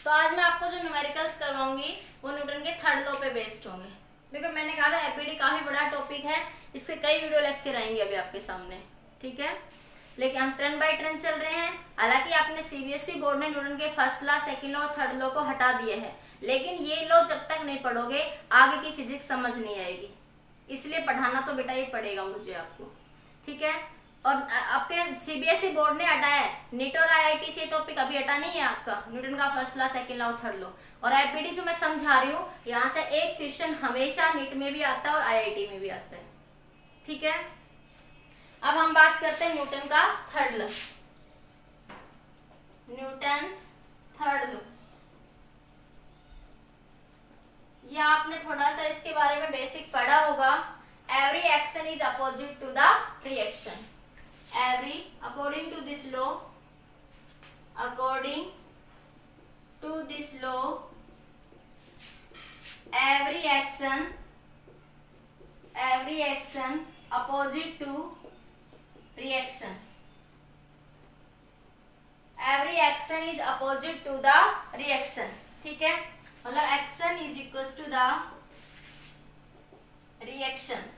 तो आज मैं आपको जो न्यूमेरिकल्स करवाऊंगी वो न्यूटन के थर्ड लॉ पे बेस्ड होंगे। देखो मैंने कहा था एपीडी काफी बड़ा टॉपिक है, इसके कई वीडियो लेक्चर आएंगे अभी आपके सामने, ठीक है। लेकिन हम टर्न बाय टर्न चल रहे हैं। हालांकि आपने सीबीएसई बोर्ड ने न्यूटन के फर्स्ट लॉ, सेकंड लॉ और थर्ड लॉ को हटा दिए हैं, लेकिन ये लॉ जब तक नहीं पढ़ोगे आगे की फिजिक्स समझ नहीं आएगी। इसलिए पढ़ाना तो बेटा ये पड़ेगा मुझे आपको, ठीक है। और आपके सीबीएसई बोर्ड ने हटाया है, नीट और आईआईटी से टॉपिक अभी हटा नहीं है आपका, न्यूटन का फर्स्ट लॉ, सेकंड लॉ और थर्ड लॉ। और एपीडी जो मैं समझा रही हूँ, यहाँ से एक क्वेश्चन हमेशा नीट में भी आता है और आईआईटी में भी आता है, ठीक है। अब हम बात करते हैं न्यूटन का third law, Newton's third law. ये आपने थोड़ा सा इसके बारे में बेसिक पढ़ा होगा। Every action is opposite to the reaction. Every according to this law, every action opposite to reaction. Every action is opposite to the reaction, ठीक है। मतलब action is equals to the reaction.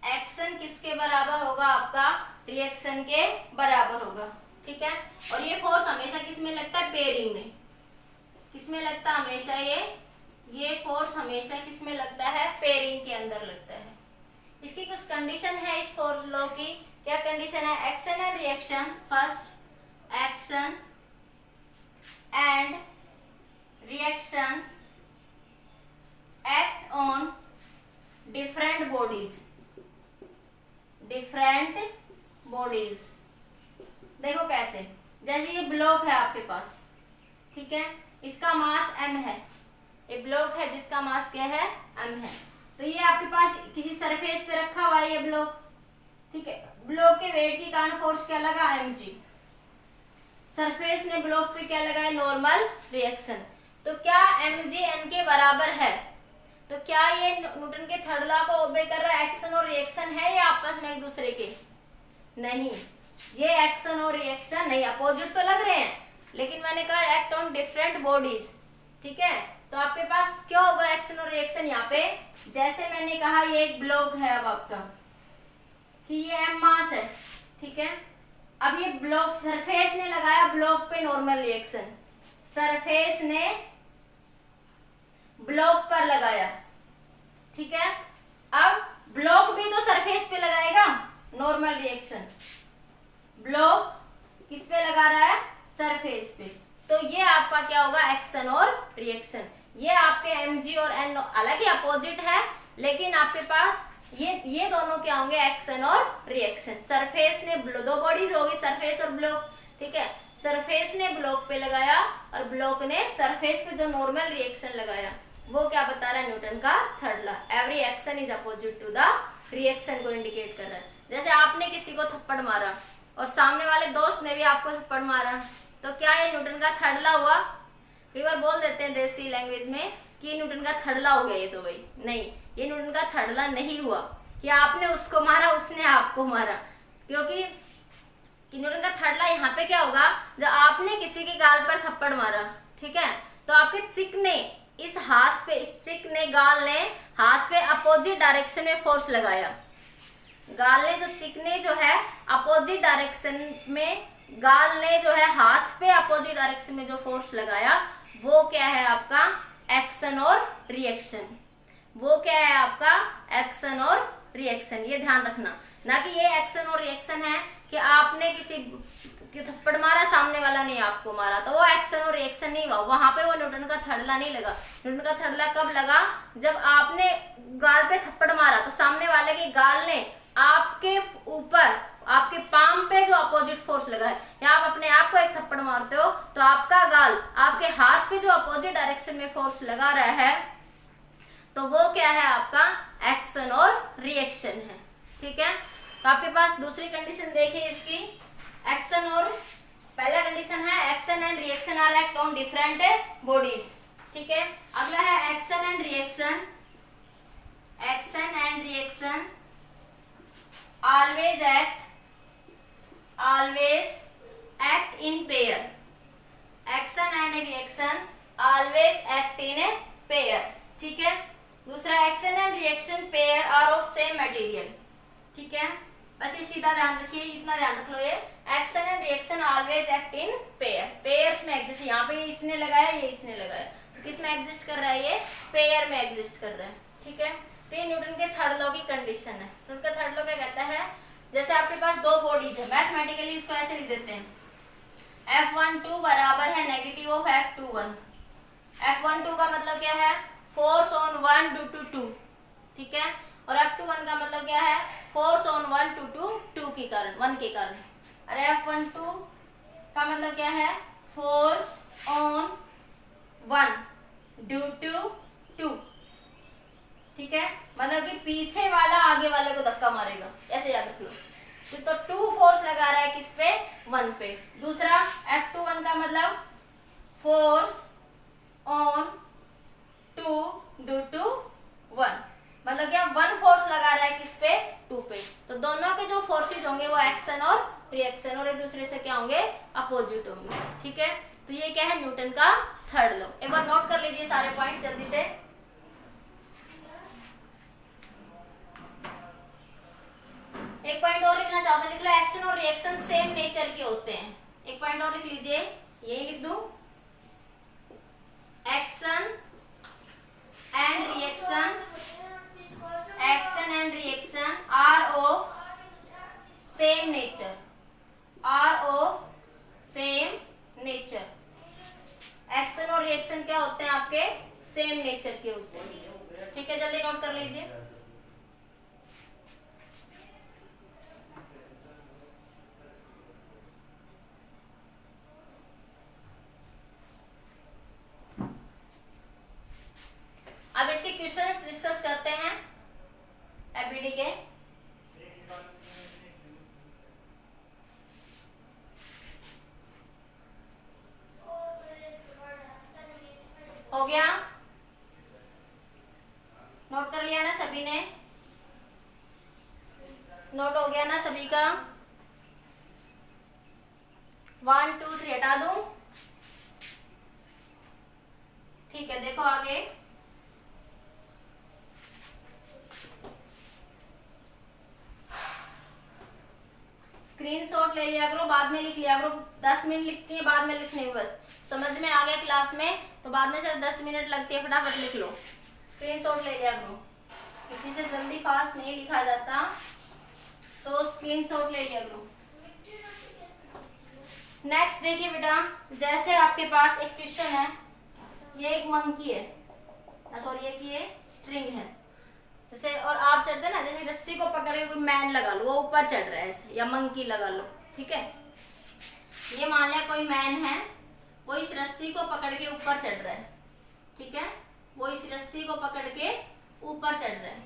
Action किसके बराबर होगा? आपका reaction के बराबर होगा, ठीक है। और ये फोर्स हमेशा किस में लगता है? पेयरिंग में। किस में लगता है हमेशा? ये फोर्स हमेशा किस में लगता है? पेयरिंग के अंदर लगता है। इसकी कुछ कंडीशन है इस फोर्स लॉ की। क्या कंडीशन है? Action and reaction, first action and reaction act on different bodies. देखो कैसे, जैसे ये ब्लॉक है आपके पास, ठीक है, इसका मास m है। ये ब्लॉक है जिसका मास क्या है? m है। तो ये आपके पास किसी सरफेस पे रखा हुआ है ये ब्लॉक, ठीक है। ब्लॉक के वेट के कारण फोर्स क्या लगा? mg। सरफेस ने ब्लॉक पे क्या लगाया? Normal reaction. तो क्या mg n के बराबर है? तो क्या ये न्यूटन के थर्ड लॉ को ओबे कर रहा है? एक्शन और रिएक्शन है या आपस में एक दूसरे के? नहीं, ये एक्शन और रिएक्शन नहीं, अपोजिट तो लग रहे हैं, लेकिन मैंने कहा एक्ट ऑन डिफरेंट बॉडीज, ठीक है। तो आपके पास क्या होगा? एक्शन और रिएक्शन यहाँ पे, जैसे मैंने कहा ये एक ब्लॉक है अब आपका, कि ये m मास है, ठीक है। अब ये ब्लॉक सरफेस ने लगाया ब्लॉक पे नॉर्मल रिएक्शन, सरफेस ने ब्लॉक पर लगाया, ठीक है। अब ब्लॉक भी तो सरफेस पे लगाएगा नॉर्मल रिएक्शन। ब्लॉक किस पे लगा रहा है? सरफेस पे। तो ये आपका क्या होगा? एक्शन और रिएक्शन। ये आपके mg और n हालांकि अपोजिट है, लेकिन आपके पास ये दोनों क्या होंगे? एक्शन और रिएक्शन। सरफेस ने दो बॉडीज होगी, सरफेस और ब्लॉक, ठीक है। सरफेस ने ब्लॉक पे लगाया और ब्लॉक ने सरफेस पे जो नॉर्मल रिएक्शन लगाया, वो क्या बता रहा है? न्यूटन का third law, every action is opposite to the reaction को इंडिकेट कर रहा है। जैसे आपने किसी को थप्पड़ मारा और सामने वाले दोस्त ने भी आपको थप्पड़ मारा, तो क्या ये न्यूटन का थर्ड लॉ हुआ? कई बार बोल देते हैं देसी लैंग्वेज में कि ये न्यूटन का थर्ड लॉ हो गया। ये तो भाई नहीं, ये न्यूटन का थर्ड लॉ नहीं हुआ कि आपने उसको मारा उसने आपको मारा, क्योंकि न्यूटन का थर्ड लॉ यहाँ पे क्या होगा? जब आपने किसी के गाल पर थप्पड़ मारा, ठीक है, तो आपके चिक ने इस हाथ पे, इस चिक ने, गाल ने हाथ पे अपोजिट डायरेक्शन में फोर्स लगाया। गाल ने जो चिक ने जो है अपोजिट डायरेक्शन में, गाल ने जो है हाथ पे अपोजिट डायरेक्शन में जो फोर्स लगाया, वो क्या है आपका? एक्शन और रिएक्शन। वो क्या है आपका? एक्शन और रिएक्शन। ये ध्यान रखना, ना कि ये एक्शन और रिएक्शन है कि आपने किसी थप्पड़ मारा, सामने वाला ने आपको मारा, तो वो एक्शन और रिएक्शन नहीं हुआ। वहां पे वो न्यूटन का थर्ड लॉ नहीं लगा। न्यूटन का थर्ड लॉ कब लगा? जब आपने गाल पे थप्पड़ मारा तो सामने वाले के गाल ने आपके ऊपर, आपके पाम पे जो अपोजिट फोर्स लगा है, या आप अपने आप को एक थप्पड़ मारते हो तो आपका गाल आपके हाथ पे जो अपोजिट डायरेक्शन में फोर्स लगा रहा है, तो वो क्या है? आपका एक्शन और रिएक्शन है, ठीक है। तो आपके पास दूसरी कंडीशन देखिए इसकी, एक्शन और, पहला कंडीशन है action and reaction are act on different bodies, ठीक है। अगला है action and reaction, always act in pair, action and reaction always act in a pair, ठीक है। दूसरा, action and reaction pair are of same material, ठीक है। बस ये सीधा ध्यान रखिए, इतना ध्यान रख लो, ये action and reaction always act in pair, pairs में एग्जिस्ट। यहाँ पे इसने लगाया, ये इसने लगाया, तो किस में एग्जिस्ट कर रहा है, ये पेयर में एग्जिस्ट कर रहा है, ठीक है। तो ये न्यूटन के थर्ड लॉ की कंडीशन है। न्यूटन का थर्ड लॉ क्या कहता है, जैसे आपके पास दो बॉडीज है, मैथमेटिकली इसको ऐसे लिख देते हैं, F12 बराबर है नेगेटिव ऑफ F21। F12 का मतलब क्या है, force on one due to two, ठीक है। और F21 का मतलब क्या है, force on one two two two के कारण, वन के कारण। अरे F12 का मतलब क्या है, force on one due to two, ठीक है। मतलब कि पीछे वाला आगे वाले को धक्का मारेगा, ऐसे याद रख लो। तो टू फोर्स लगा रहा है किस पे, वन पे। दूसरा, F21 का मतलब force on two due to one, मतलब क्या, वन फोर्स लगा रहा है किस पे, टू पे। तो दोनों के जो फोर्सेस होंगे वो एक्शन और रिएक्शन, और एक दूसरे से क्या होंगे, अपोजिट होंगे, ठीक है। तो ये क्या है, न्यूटन का थर्ड लॉ। एक बार नोट कर लीजिए सारे पॉइंट जल्दी से। एक पॉइंट और लिखना चाहते हैं, लिख लो, एक्शन और रिएक्शन सेम नेचर के होते हैं। एक पॉइंट और लिख लीजिए, यही लिख दूं, action and reaction, action and reaction are of same nature, are of same nature. Action और रिएक्शन क्या होते हैं आपके, सेम नेचर के होते हैं, ठीक है। जल्दी नोट कर लीजिए। अब इसके क्वेश्चंस डिस्कस करते हैं एफबीडी के। हो गया, नोट कर लिया ना सभी ने, नोट हो गया ना सभी का। 1 2 3 हटा दूं, ठीक है। देखो आगे, स्क्रीनशॉट ले लिया करो, बाद में लिख लिया करो। 10 मिनट लिखती है, बाद में लिखने में बस समझ में आ गया क्लास में, तो बाद में सिर्फ 10 मिनट लगती है, फटाफट लिख लो। स्क्रीनशॉट ले लिया करो, किसी से जल्दी फास्ट नहीं लिखा जाता, तो स्क्रीनशॉट ले लिया करो। नेक्स्ट देखिए बेटा, जैसे आपके पास एक क्वेश्चन है, ये एक मंकी है, सॉरी ये स्ट्रिंग है जैसे, और आप चढ़ते ना, जैसे रस्सी को पकड़ के कोई मैन लगा लो, वो ऊपर चढ़ रहा है ऐसे, या मंकी लगा लो, ठीक है। ये मान लिया कोई मैन है, वो इस रस्सी को पकड़ के ऊपर चढ़ रहा है, ठीक है। वो इस रस्सी को पकड़ के ऊपर चढ़ रहा है,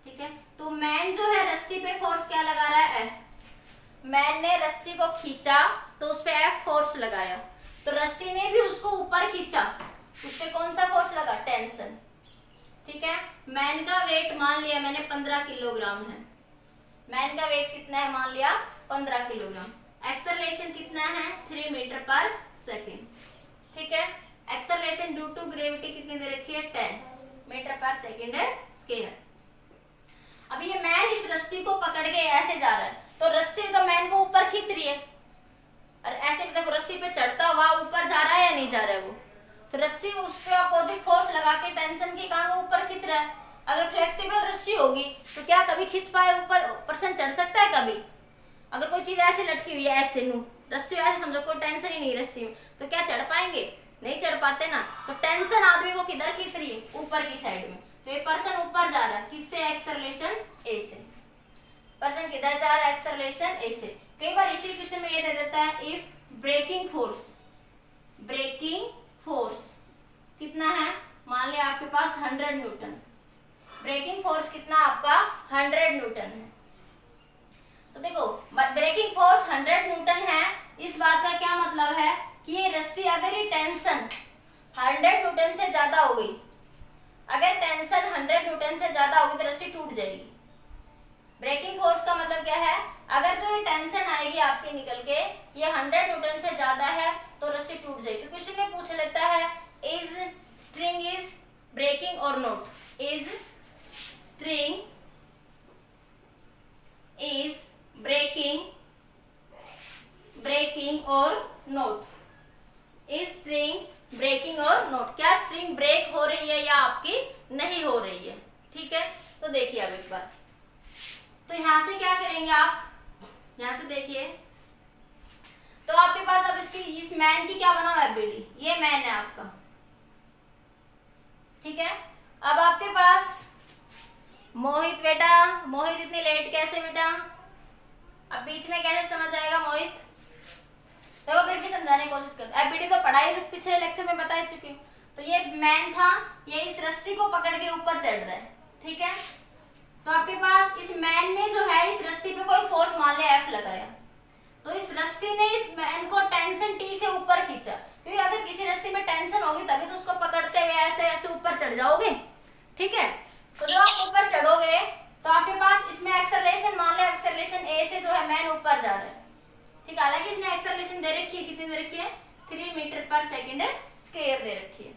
ठीक है। तो मैन जो है रस्सी पे फोर्स क्या लगा रहा है, एफ। मैन ने रस्सी को खींचा तो उस पे एफ फोर्स लगाया, तो रस्सी ने भी उसको ऊपर खींचा, उस पे कौन सा फोर्स लगा, टेंशन, ठीक है। मैन का वेट मान लिया मैंने 15 किलोग्राम है, मैन का वेट कितना है, मान लिया 15 किलोग्राम। एक्सेलरेशन कितना है, 3 मीटर पर सेकेंड, ठीक है। एक्सेलरेशन ड्यू टू ग्रेविटी कितनी दे रखी है, 10 मीटर पर सेकेंड स्क्वायर। अब ये मैन इस रस्सी को पकड़ के ऐसे जा रहा है, तो रस्सी तो मैन को ऊपर खींच रही है, और ऐसे देखो रस्सी पे चढ़ता हुआ ऊपर जा रहा है या नहीं जा रहा है वो, तो रस्सी उस पे अपोजिट फोर्स लगा के टेंशन के कारण वो ऊपर खींच रहा है। अगर फ्लेक्सिबल रस्सी होगी तो क्या कभी खींच पाए ऊपर, पर्सन चढ़ सकता है कभी। अगर कोई चीज ऐसे लटकी हुई है, ऐसे नू रस्सी ऐसे समझो, कोई टेंशन ही नहीं रस्सी में, तो क्या चढ़ पाएंगे, नहीं चढ़ पाते ना। तो टेंशन आदमी को किधर खींच रही है, ऊपर की साइड में, तो ये पर्सन ऊपर जा रहा है, किससे, एक्सेलरेशन ए से। पर्सन किधर जा रहा है, एक्सेलरेशन ए से। कई बार इसी क्वेश्चन में ये दे देता है, if breaking force, breaking force कितना है, मान लिया आपके पास 100 न्यूटन, ब्रेकिंग फोर्स कितना आपका 100 न्यूटन है। तो देखो ब्रेकिंग फोर्स 100 न्यूटन है, इस बात का क्या मतलब है कि ये रस्सी, अगर ये टेंशन 100 न्यूटन से ज्यादा हो गई, अगर टेंशन 100 न्यूटन से ज्यादा होगी तो रस्सी टूट जाएगी। ब्रेकिंग फोर्स का मतलब क्या है, अगर जो ये टेंशन आएगी आपकी निकल के, ये 100 न्यूटन से ज्यादा है तो रस्सी टूट टूट जाएगी। तो क्वेश्चन में पूछ लेता है इज स्ट्रिंग इज ब्रेकिंग और not, is string is breaking और नॉट, इज स्ट्रिंग ब्रेकिंग और नॉट, क्या स्ट्रिंग ब्रेक हो रही है या आपकी नहीं हो रही है। ठीक है, तो देखिए अब एक बार, तो यहां से क्या करेंगे आप, यहां से देखिए तो आपके पास अब इसकी इस मैन की क्या बना हुआ है एबीडी, ये मैन है आपका। ठीक है, अब आपके पास मोहित बेटा, मोहित इतनी लेट कैसे बेटा, अब बीच में कैसे समझ आएगा मोहित, तो फिर भी समझाने की कोशिश करते। एबीडी तो पढ़ाई पिछले लेक्चर में बता चुकी हूँ। तो ये मैन था, ये इस रस्सी को पकड़ के ऊपर चढ़ रहा है। ठीक है, तो आपके पास इस मैन ने जो है इस रस्सी पे कोई फोर्स मान लिया एफ लगाया, तो इस रस्सी ने इस मैन को टेंशन टी से ऊपर खींचा, क्योंकि अगर किसी रस्सी में टेंशन होगी तभी तो उसको पकड़ते हुए ऐसे ऐसे ऊपर चढ़ जाओगे। ठीक है, तो जब आप ऊपर चढ़ोगे तो आपके पास इसमें एक्सेलरेशन मान लिया, एक्सेलरेशन ए से जो है मैन ऊपर जा रहा है। ठीक है, हालांकि इसने एक्सेलरेशन दे रखी है, कितनी दे रखी है 3 मीटर पर सेकेंड स्क्वायर दे रखी है।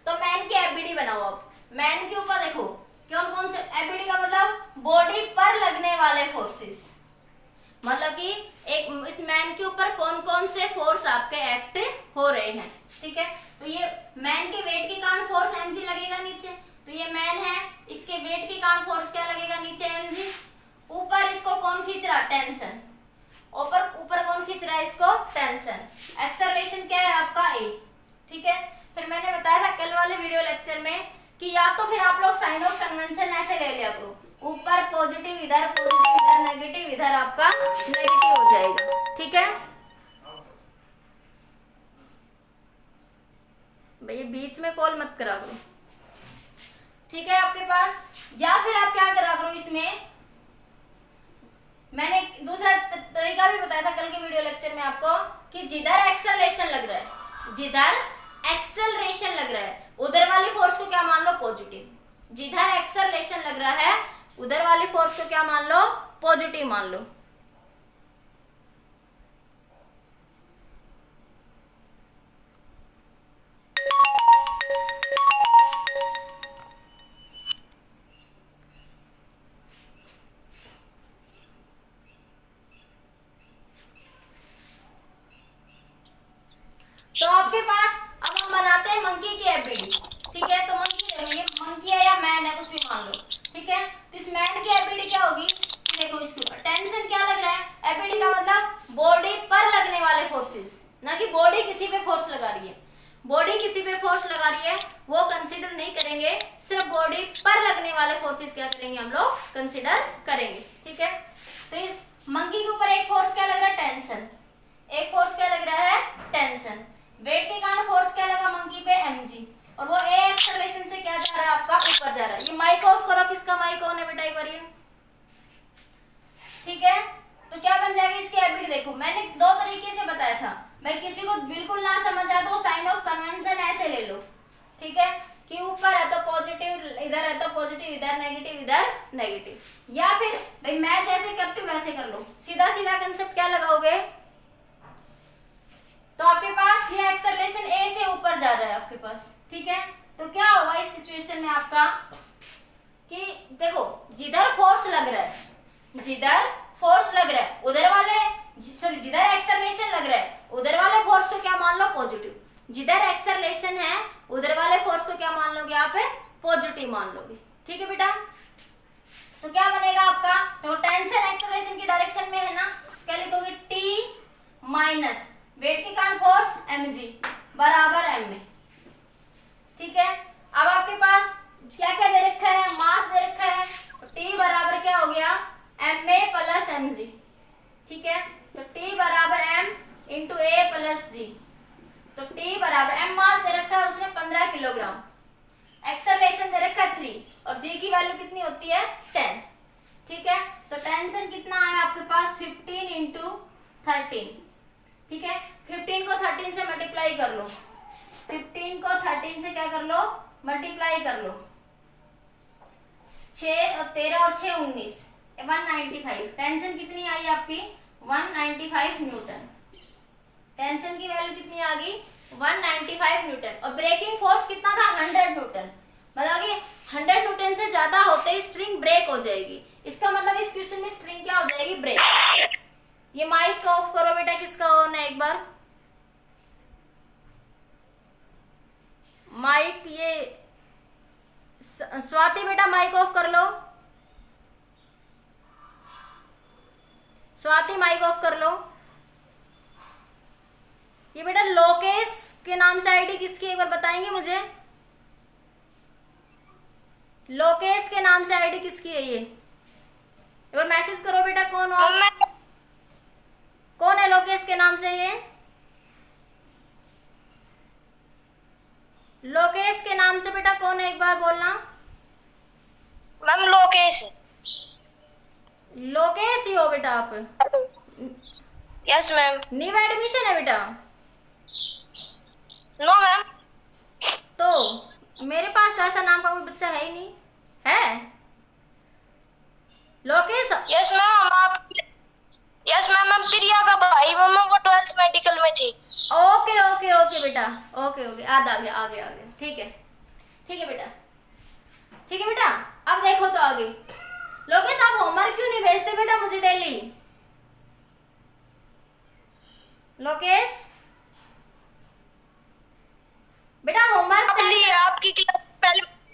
तो मैन की एबीडी बनाओ। अब मैन के ऊपर देखो कौन कौन से, एबीडी का मतलब बॉडी पर लगने वाले फोर्सेस, मतलब कि एक इस मैन के ऊपर कौन कौन से फोर्स आपके एक्ट हो रहे हैं। ठीक है, तो ये मैन के वेट के कारण फोर्स mg लगेगा नीचे, तो ये मैन है, इसके वेट के कारण फोर्स क्या लगेगा नीचे mg, ऊपर इसको कौन खींच रहा टेंशन, ऊपर कौन खींच रहा है इसको टेंशन, एक्सेलरेशन क्या है आपका a। ठीक है, फिर मैंने बताया था कल वाले वीडियो लेक्चर में कि या तो फिर आप लोग साइन ऑफ कन्वेंशन ऐसे ले लिया करो, ऊपर पॉजिटिव इधर नेगेटिव इधर आपका नेगेटिव हो जाएगा। ठीक है भैया, बीच में कॉल मत करा करो। ठीक है, आपके पास या फिर आप क्या करा करो, इसमें मैंने दूसरा तरीका भी बताया था कल के वीडियो लेक्चर में आपको कि जिधर एक्सेलरेशन लग रहा है, जिधर एक्सेलरेशन लग रहा है उधर वाली फोर्स को क्या मान लो पॉजिटिव, जिधर एक्सेलरेशन लग रहा है उधर वाली फोर्स को क्या मान लो पॉजिटिव मान लो। तो आपके पास अब हम बनाते हैं मंकी की एबीडी। ठीक है, तो मंकी, ये मंकी है या मैन है कुछ भी मान लो। ठीक है, तो इस मैन की एबीडी क्या होगी, देखो इसके ऊपर टेंशन क्या लग रहा है, एबीडी का मतलब बॉडी पर लगने वाले फोर्सेस, ना कि बॉडी किसी पे फोर्स लगा रही है। बॉडी किसी पे फोर्स लगा रही है वो कंसीडर नहीं करेंगे, सिर्फ बॉडी पर लगने वाले फोर्सेस क्या करेंगे हम लोग कंसीडर करेंगे। ठीक है, तो इस मंकी के ऊपर एक फोर्स क्या लग रहा है टेंशन, एक फोर्स क्या लग रहा है टेंशन, वेट के कारण फोर्स क्या लगा मंकी पे mg, और वो ए एक्सेलरेशन से क्या जा रहा है आपका ऊपर जा रहा है। ये माइक ऑफ करो, किसका माइक ऑन है बेटा एक बार ये। ठीक है, तो क्या बन जाएगी इसकी एबीडी, देखो मैंने दो तरीके से बताया था, मैं किसी को बिल्कुल ना समझ आए तो साइन ऑफ कन्वेंशन ऐसे ले लो। ठीक है, कि ऊपर है तो पॉजिटिव, इधर है तो पॉजिटिव, इधर नेगेटिव, या फिर भाई मैं जैसे करती हूँ वैसे कर लो, सीधा सीधा कंसेप्ट क्या लगाओगे, तो आपके पास ये एक्सेलरेशन ए से ऊपर जा रहा है आपके पास। ठीक है, तो क्या होगा इस सिचुएशन में आपका कि देखो जिधर फोर्स लग रहा है, उधर वाले, सॉरी जिधर एक्सेलरेशन लग रहा है उधर वाले फोर्स को क्या मान लो पॉजिटिव, जिधर एक्सेलरेशन है उधर वाले फोर्स को क्या मान लोगे आप पॉजिटिव मान लोगे। ठीक है बेटा, तो क्या बनेगा आपका, तो टेंशन एक्सेलरेशन की डायरेक्शन में है ना, क्या लिखोगे T माइनस वेट के कारण फोर्स mg बराबर m में। ठीक है, अब आपके पास क्या क्या दे रखा है, मास दे रखा है, तो T बराबर क्या हो गया ma प्लस mg। ठीक है, तो T बराबर m into a plus g, तो T बराबर m मास दे रखा है उसने 15 किलोग्राम, एक्सेलरेशन दे रखा है 3 और g की वैल्यू कितनी होती है 10। ठीक है, तो टेंशन कितना आया आपके पास 15 इंटू 13। ठीक है, 15 को 13 से मल्टीप्लाई कर लो, 15 को 13 से क्या कर लो मल्टीप्लाई कर लो, 6 और 13 और 6 19, 195। टेंशन कितनी आई आपकी 195 न्यूटन, टेंशन की वैल्यू कितनी आ गई 195 न्यूटन, और ब्रेकिंग फोर्स कितना था 100 न्यूटन। मतलब कि 100 न्यूटन से ज्यादा होते ही स्ट्रिंग ब्रेक हो जाएगी। इसका मतलब इस क्वेश्चन में स्ट्रिंग क्या हो जाएगी, ब्रेक। ये माइक ऑफ करो बेटा, किसका ऑन है एक बार, माइक, ये स्वाति बेटा माइक ऑफ कर लो, स्वाति माइक ऑफ कर लो। ये बेटा लोकेश के नाम से आईडी किसकी, एक बार बताएंगे मुझे, लोकेश के नाम से आईडी किसकी है ये, एक बार मैसेज करो बेटा, कौन हो, कौन है लोकेश के नाम से ये, लोकेश के नाम से बेटा कौन है एक बार बोलना। मैम लोकेश। लोकेश ही हो बेटा आप? Yes ma'am. न्यू एडमिशन है बेटा? No ma'am. तो मेरे पास तो ऐसा नाम का कोई बच्चा है ही नहीं, है लोकेश? यस मैम, आप, यस मैम, मैं प्रिया का भाई, मम्मा वो 12th मेडिकल में थी। ओके ओके ओके बेटा, ओके ओके, आ गया, ठीक है, ठीक है बेटा, ठीक है बेटा। अब देखो तो आगे, लोकेश आप होमवर्क क्यों नहीं भेजते बेटा मुझे डेली? लोकेश बेटा होमवर्क से आपकी क्लास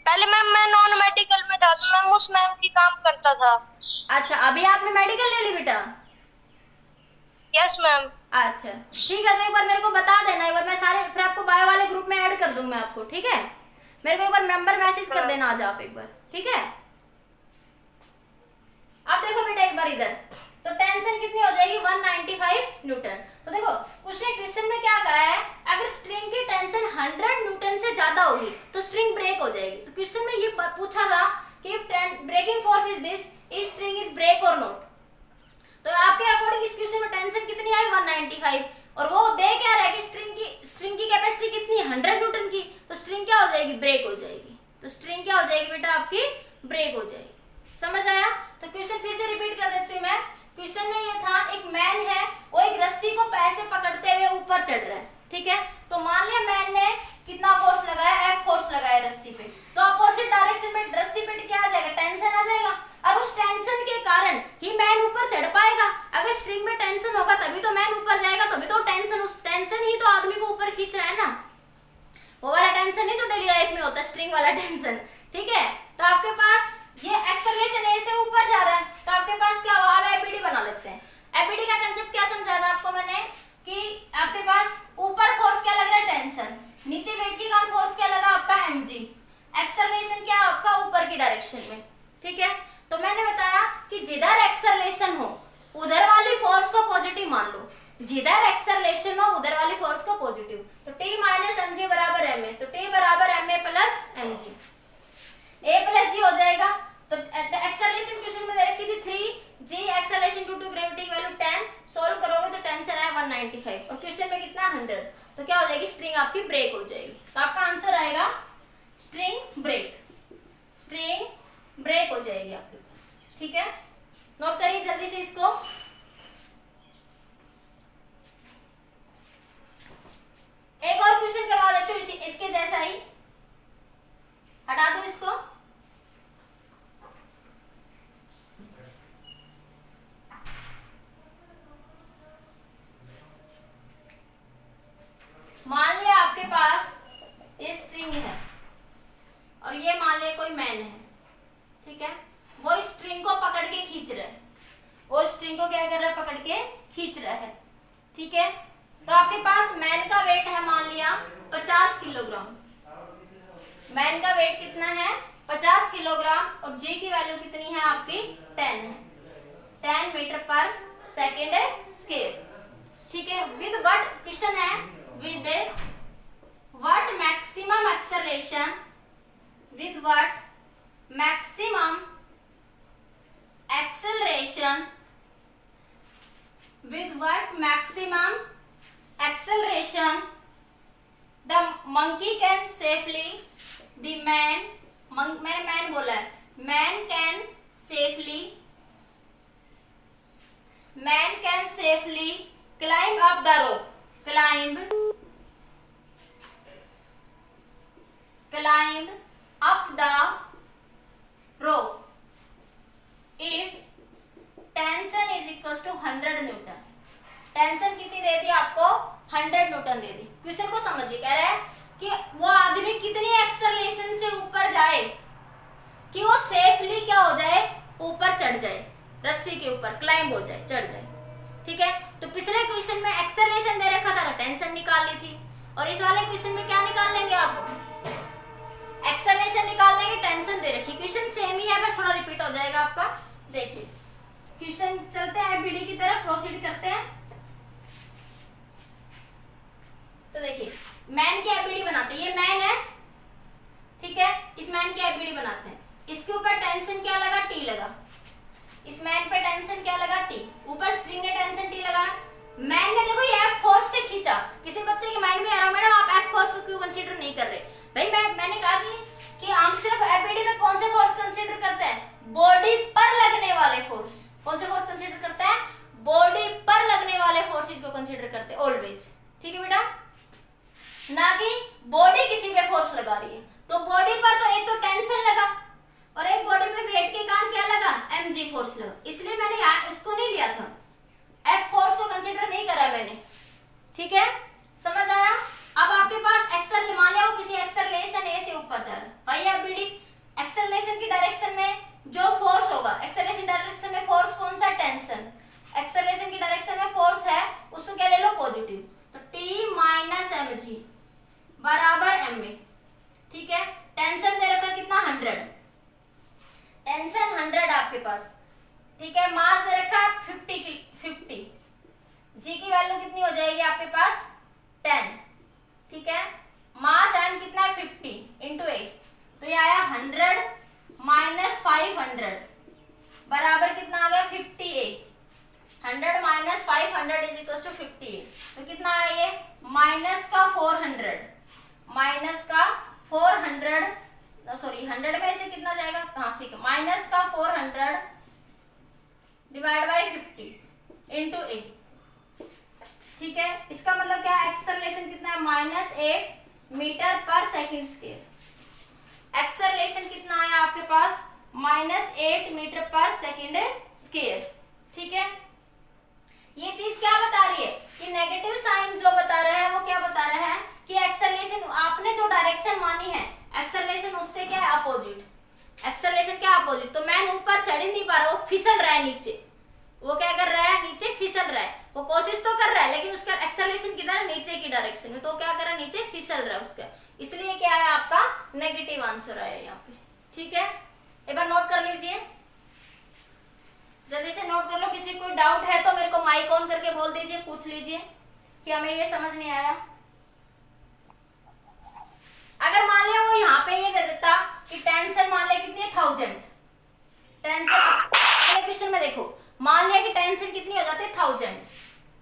पहले मैम मैं नॉन मेडिकल में था, तो मैम उस मैम की काम करता था। अच्छा, अभी आपने मेडिकल ले ली बेटा? Yes ma'am. अच्छा ठीक है, तो एक बार मेरे को बता देना, एक बार मैं सारे, फिर आपको बायो वाले ग्रुप में ऐड कर दूंगा आपको, ठीक है? मेरे को एक बार नंबर मैसेज कर देना आज आप एक बार, ठीक है? अब देखो बेटा एक बार इधर, तो टेंशन कितनी हो जाएगी 195 न्यूटन। तो देखो उसने क्वेश्चन में क्या कहा है, अगर स्ट्रिंग की टेंशन 100 न्यूटन से ज्यादा होगी तो स्ट्रिंग ब्रेक हो जाएगी। तो क्वेश्चन में ये पूछा था कि if breaking force is this, is string is break और नॉट। तो आपके अकॉर्डिंग इस क्वेश्चन में टेंशन कितनी आई 195, और वो दे क्या रहा है कि स्ट्रिंग की कैपेसिटी कितनी 100 न्यूटन की, तो स्ट्रिंग क्या हो जाएगी, ब्रेक हो जाएगी। तो स्ट्रिंग क्या हो जाएगी बेटा आपकी, ब्रेक हो जाएगी। समझ आया? तो क्वेश्चन फिर से रिपीट कर देती हूँ मैं। क्वेश्चन में ये था, एक मैन है, वो एक रस्सी को पैसे पकड़ते हुए ऊपर चढ़ रहा है, ठीक है? तो मान लिया मैन ने कितना फोर्स लगाया, F फोर्स लगाया रस्सी पे, तो अपोजिट डायरेक्शन में रस्सी पे क्या आ जाएगा, टेंशन आ जाएगा, और उस टेंशन के कारण ही मैन ऊपर चढ़ पाएगा। अगर स्ट्रिंग में टेंशन होगा तभी तो मैन ऊपर जाएगा, तभी तो टेंशन, उस टेंशन ही तो आदमी को ऊपर खींच रहा है ना। वो वाला टेंशन नहीं जो डेली लाइफ में होता है, स्ट्रिंग वाला टेंशन, ठीक है? तो आपके पास ये एक्सेलरेशन ए से ऊपर जा रहा है, तो आपके पास क्या हुआ, अब एपीडी बना लेते हैं। एपीडी का कांसेप्ट क्या समझाया था आपको मैंने, कि आपके पास ऊपर फोर्स क्या लग रहा है, टेंशन, नीचे वेट के कारण फोर्स क्या लगा आपका mg, एक्सेलरेशन क्या आपका ऊपर की डायरेक्शन में, ठीक है? तो मैंने बताया कि जिधर एक्सेलरेशन हो उधर वाली फोर्स को पॉजिटिव मान लो, जिधर एक्सेलरेशन हो उधर वाली फोर्स को पॉजिटिव। तो t माइनस mg बराबर ma, तो t बराबर ma plus mg, a plus g हो जाएगा। तो एक्सेलरेशन क्वेश्चन में दे रखी थी 3g, acceleration due to gravity की वैल्यू 10, सोल्व करोगे तो टेंशन है 195, और क्वेश्चन में कितना 100, तो क्या हो जाएगी, स्ट्रिंग आपकी ब्रेक हो जाएगी। तो आपका आंसर आएगा स्ट्रिंग ब्रेक, स्ट्रिंग ब्रेक हो जाएगी आपके पास, ठीक है? नोट करिए जल्दी से इसको। एक और क्वेश्चन करवा देते हो इसके जैसा ही, हटा दो इसको। मान लिया आपके पास ये स्ट्रिंग है और ये मान लिया कोई मैन है, ठीक है? वो स्ट्रिंग को पकड़ के खींच रहा है, वो स्ट्रिंग को क्या कर रहा है, पकड़ के खींच रहा है, ठीक है? तो आपके पास मैन का वेट है मान लिया 50 किलोग्राम, मैन का वेट कितना है 50 किलोग्राम, और जी की वैल्यू कितनी है आपकी 10 है, 10 मीटर पर सेकेंड स्क्वायर, ठीक है? विद व्हाट, क्वेश्चन है with what maximum acceleration, with what maximum acceleration, with what maximum acceleration the monkey can safely, the man, मैंने man बोला है, man can safely climb up the rope, climb up the rope if tension is equal to 100 Newton. Tension कितनी दे दी आपको? 100 Newton दे दी। Question को समझिए, कह रहा है कि वो आदमी कितनी एक्सेलरेशन से ऊपर जाए कि वो सेफली क्या हो जाए, ऊपर चढ़ जाए, रस्सी के ऊपर क्लाइंब हो जाए, चढ़ जाए। ठीक है, तो पिछले क्वेश्चन में एक्सेलरेशन दे रखा था, टेंशन निकाल ली थी, और इस वाले क्वेश्चन में क्या निकाल लेंगे आप? एक्सेलरेशन निकाल लेंगे, टेंशन दे रखी। क्वेश्चन सेम ही है, बस थोड़ा रिपीट हो जाएगा आपका। देखिए क्वेश्चन, चलते हैं बीडी की तरफ, प्रोसीड करते हैं। तो देखिए मैन की एबीडी बनाते हैं, ये मैन है, ठीक है, इस मैन की एबीडी बनाते हैं। इसके ऊपर टेंशन क्या लगा? टी लगा। इस मैन पे टेंशन क्या लगा? टी। ऊपर स्ट्रिंग ने टेंशन टी लगा। मैन ने देखो ये एफ फोर्स से खींचा। किसी बच्चे के माइंड में आ रहा, मैडम आप एफ फोर्स को क्यों कंसीडर नहीं कर रहे? भाई मैंने कहा कि हम सिर्फ एबीडी में कौन से फोर्स कंसीडर करते हैं? बॉडी पर लगने वाले फोर्स। कौन से फोर्स कंसीडर करते हैं? बॉडी पर लगने वाले फोर्सेस को कंसीडर करते हैं ऑलवेज। ठीक है बेटा, ना कि बॉडी किसी पे फोर्स लगा रही है। तो बॉडी पर तो एक तो टेंशन लगा और एक बॉडी पे वेट के कारण क्या लगा? mg फोर्स लगा। इसलिए मैंने यहाँ इसको नहीं लिया था, f फोर्स को कंसीडर नहीं करा मैंने। ठीक है, समझ आया? अब आपके पास एक्सेल, मान लिया वो किसी एक्सेलरेशन a से ऊपर जा रहा है, भाई अब बीडी एक्सेलरेशन की डायरेक्शन में जो फोर्स होगा, एक्सेलरेशन डायरेक्शन में फोर्स कौन सा? टेंशन। एक्सेलरेशन की डायरेक्शन में फोर्स है, उसको क्या ले लो? पॉजिटिव। तो t माइनस mg बराबर ma। ठीक है, टेंशन दे रखा कितना? 100। टेंशन 100 आपके पास। ठीक है, मास दे रखा 50। जी की वैल्यू कितनी हो जाएगी आपके पास? 10। ठीक है, मास m कितना है? 50 इंटू 8, तो ये आया 100 माइनस 500 बराबर कितना आ गया? 58। 100 माइनस 500 इज इक्वल टू 58। तो कितना आया ये? माइनस का 400, माइनस का 400, सॉरी 100 में से कितना जाएगा? हाँ ठीक है, माइनस का 400 डिवाइड बाई 50 इंटू 8। ठीक है, इसका मतलब क्या है? एक्सेलरेशन कितना है? -8 मीटर पर सेकंड स्क्वायर। एक्सेलरेशन कितना आया आपके पास? -8 मीटर पर सेकंड स्क्वायर। ठीक है, ये चीज क्या बता रही है कि नेगेटिव साइन जो बता रहा है वो क्या बता रहा है कि एक्सेलरेशन, आपने जो डायरेक्शन मानी है एक्सेलरेशन उससे क्या है? अपोजिट। एक्सेलरेशन क्या? अपोजिट। तो मैन ऊपर चढ़ ही नहीं पा रहा, वो फिसल रहा है नीचे। वो क्या कर रहा है? नीचे फिसल रहा है। वो कोशिश तो कर रहा है लेकिन उसका एक्सेलरेशन किधर? नीचे की डायरेक्शन में। तो क्या कर रहा है? नीचे फिसल रहा है उसका, इसलिए क्या है आपका? नेगेटिव आंसर आया यहाँ पे। ठीक है, एक बार नोट कर लीजिए, जल्दी से नोट कर लो। किसी कोई डाउट है तो मेरे को माइक ऑन करके बोल दीजिए, पूछ लीजिए कि हमें ये समझ नहीं आया। अगर मान लिया वो यहाँ पे ये दे देता कि टेंशन मान लिया कितनी है? 1000। टेंशन क्वेश्चन में देखो, मान लिया कि टेंशन कितनी हो जाती है? 1000।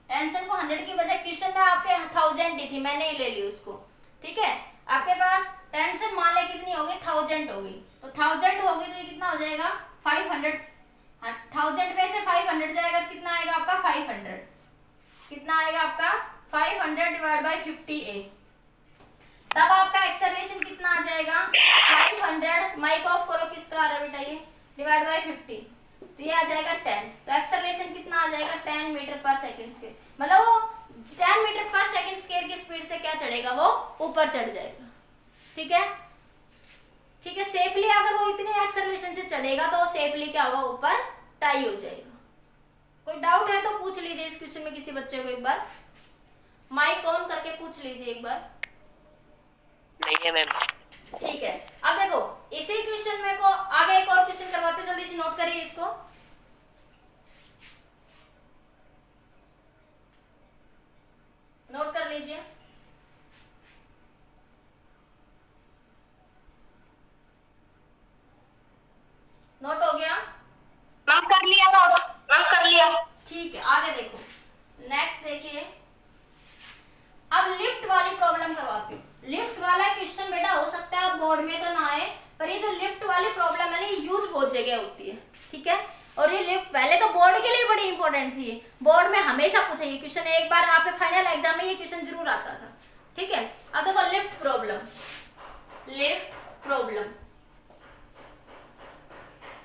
टेंशन को 100 की बजाय क्वेश्चन में आपके 1000 दी थी, मैंने ही ले ली उसको। ठीक है, आपके पास टेंशन मान लिया कितनी होगी? 1000 होगी। तो 1000 होगी तो ये कितना हो जाएगा? 500। 1000 में से 500 जाएगा, कितना आएगा आपका? 500। कितना आएगा आपका? 500 डिवाइड बाई 50a। तब आपका एक्सेलरेशन कितना आ जाएगा? 500, माइक ऑफ करो, किसका आ रहा है बेटा ये? डिवाइड बाई 50, तो ये आ जाएगा 10। तो एक्सेलरेशन कितना आ जाएगा? 10 मीटर पर सेकंड स्क्वायर। मतलब वो 10 मीटर पर सेकंड स्क्वायर की स्पीड से क्या चढ़ेगा? वो ऊपर चढ़ जाएगा। ठीक है, ठीक है, सेफली अगर वो इतने एक्सेलरेशन से चढ़ेगा तो सेफली क्या होगा? ऊपर टाई हो जाएगा। कोई डाउट है तो पूछ लीजिए इस क्वेश्चन में किसी बच्चे को, एक बार माइक ऑन करके पूछ लीजिए एक बार। नहीं है मैम। ठीक है, अब देखो इसी क्वेश्चन में को आगे एक और क्वेश्चन करवाते हैं, जल्दी से नोट करिए इसको। नोट कर लीजिए। नोट हो गया? मैम कर लिया नोट, मैम कर लिया। ठीक है, आगे देखो, नेक्स्ट देखिए। अब लिफ्ट वाली प्रॉब्लम करवाती हूँ। लिफ्ट वाला क्वेश्चन बेटा हो सकता है बोर्ड में तो ना आए, पर ये जो लिफ्ट वाली प्रॉब्लम है ना, यूज बहुत जगह होती है। ठीक है, और ये लिफ्ट पहले तो बोर्ड के लिए बड़ी इंपॉर्टेंट थी, बोर्ड में हमेशा पूछेंगे क्वेश्चन, एक बार आपके फाइनल एग्जाम में ये क्वेश्चन जरूर आता था। ठीक है, अब देखो लिफ्ट प्रॉब्लम। लिफ्ट प्रॉब्लम,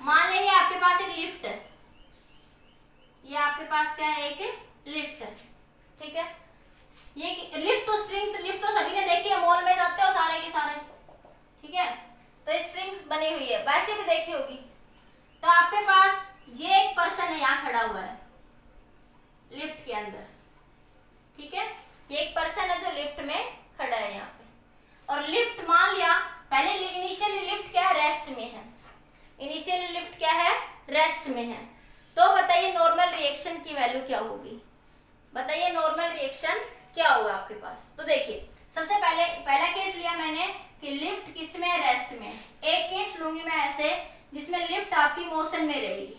मान लीजिए आपके पास एक लिफ्ट है, ये आपके पास क्या है, एक लिफ्ट है। ठीक है, ये लिफ्ट तो स्ट्रिंग्स, लिफ्ट तो सभी ने देखी है, मॉल में जाते हो सारे के सारे। ठीक है, तो स्ट्रिंग्स बनी हुई है, वैसे भी देखी होगी। तो आपके पास ये एक पर्सन है यहाँ खड़ा हुआ है लिफ्ट के अंदर। ठीक है, ये एक पर्सन है जो लिफ्ट में खड़ा है यहाँ पे। और लिफ्ट मान लिया पहले इनिशियल लिफ्ट क्या है, रेस्ट में है। इनिशियल लिफ्ट क्या है, रेस्ट में है। तो बताइए नॉर्मल रिएक्शन की वैल्यू क्या होगी, बताइए नॉर्मल रिएक्शन क्या होगा आपके पास। तो देखिए सबसे पहले पहला केस लिया मैंने कि लिफ्ट किस में, रेस्ट में। एक केस लूंगी मैं ऐसे जिसमें लिफ्ट आपकी मोशन में रहेगी।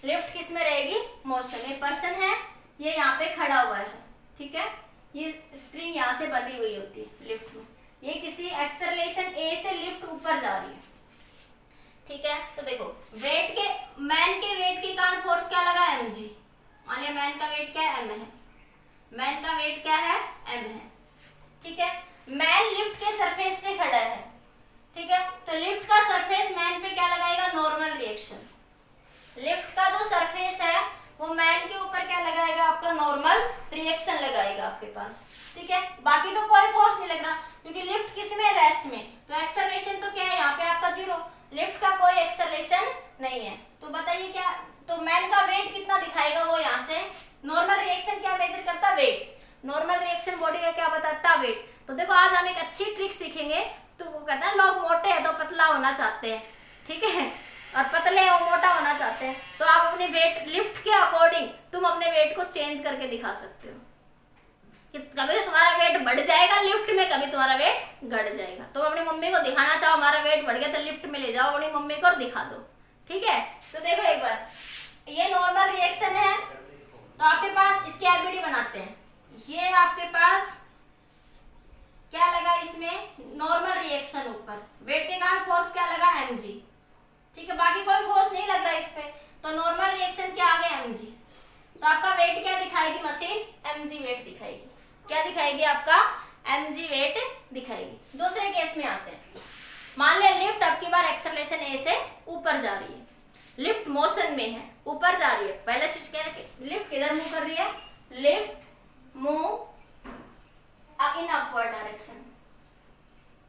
लिफ्ट किस में रहेगी, मोशन में। पर्सन है ये यहाँ पे खड़ा हुआ है। ठीक है, ये स्ट्रिंग यहाँ से बंधी हुई होती है लिफ्ट में, ये किसी एक्सेलरेशन ए से लिफ्ट ऊपर जा रही है। ठीक है, तो देखो वेट के, मैन के वेट के कारण फोर्स क्या लगा, mg। मान लिया मैन का वेट क्या है, m है। मैन का वेट क्या है, m है। ठीक है, मैन लिफ्ट के सरफेस पे खड़ा है। ठीक है, तो लिफ्ट का सरफेस मैन पे क्या लगाएगा, नॉर्मल रिएक्शन। लिफ्ट का जो सरफेस है वो मैन के ऊपर क्या लगाएगा, आपका नॉर्मल रिएक्शन लगाएगा आपके पास। ठीक है, बाकी तो कोई फोर्स नहीं लग रहा क्योंकि लिफ्ट किस में, रेस्ट में। तो एक्सेलरेशन तो क्या है यहाँ पे आपका 0, लिफ्ट का कोई एक्सेलरेशन नहीं है। तो बताइए क्या, तो मैन का वेट कितना दिखाएगा वो यहाँ से। नॉर्मल रिएक्शन क्या मेजर करता, वेट। नॉर्मल रिएक्शन बॉडी का क्या बताता, वेट। तो देखो आज हम एक अच्छी ट्रिक सीखेंगे। तो वो कहता है लोग मोटे हैं तो पतला होना चाहते हैं, ठीक है, और पतले हैं वो मोटा होना चाहते हैं। तो आप अपने वेट, लिफ्ट के अकॉर्डिंग तुम अपने वेट को चेंज करके दिखा सकते हो कि कभी तो तुम्हारा वेट बढ़ जाएगा लिफ्ट में, कभी तुम्हारा वेट घट जाएगा। तो अपनी मम्मी को दिखाना चाहो हमारा वेट बढ़ गया तो लिफ्ट में ले जाओ अपनी मम्मी को और दिखा दो। ठीक है, तो देखो एक बार ये नॉर्मल रिएक्शन है। तो आपके पास इसकी एबीडी बनाते हैं। ये आपके पास क्या लगा, इसमें नॉर्मल रिएक्शन ऊपर, वेट के कारण फोर्स क्या लगा, mg। ठीक है, बाकी कोई फोर्स नहीं लग रहा इस पे, तो नॉर्मल रिएक्शन क्या आ गया, mg। तो आपका वेट क्या दिखाएगी मशीन, mg वेट दिखाएगी। क्या दिखाएगी, आपका mg वेट दिखाएगी। दूसरे केस में आते हैं। मान लिया लिफ्ट अब की बार एक्सेलरेशन ए से ऊपर जा रही है, लिफ्ट मोशन में है, ऊपर जा रही है। पहले चीज क्या है, लिफ्ट किधर मूव कर रही है, lift move in upward direction.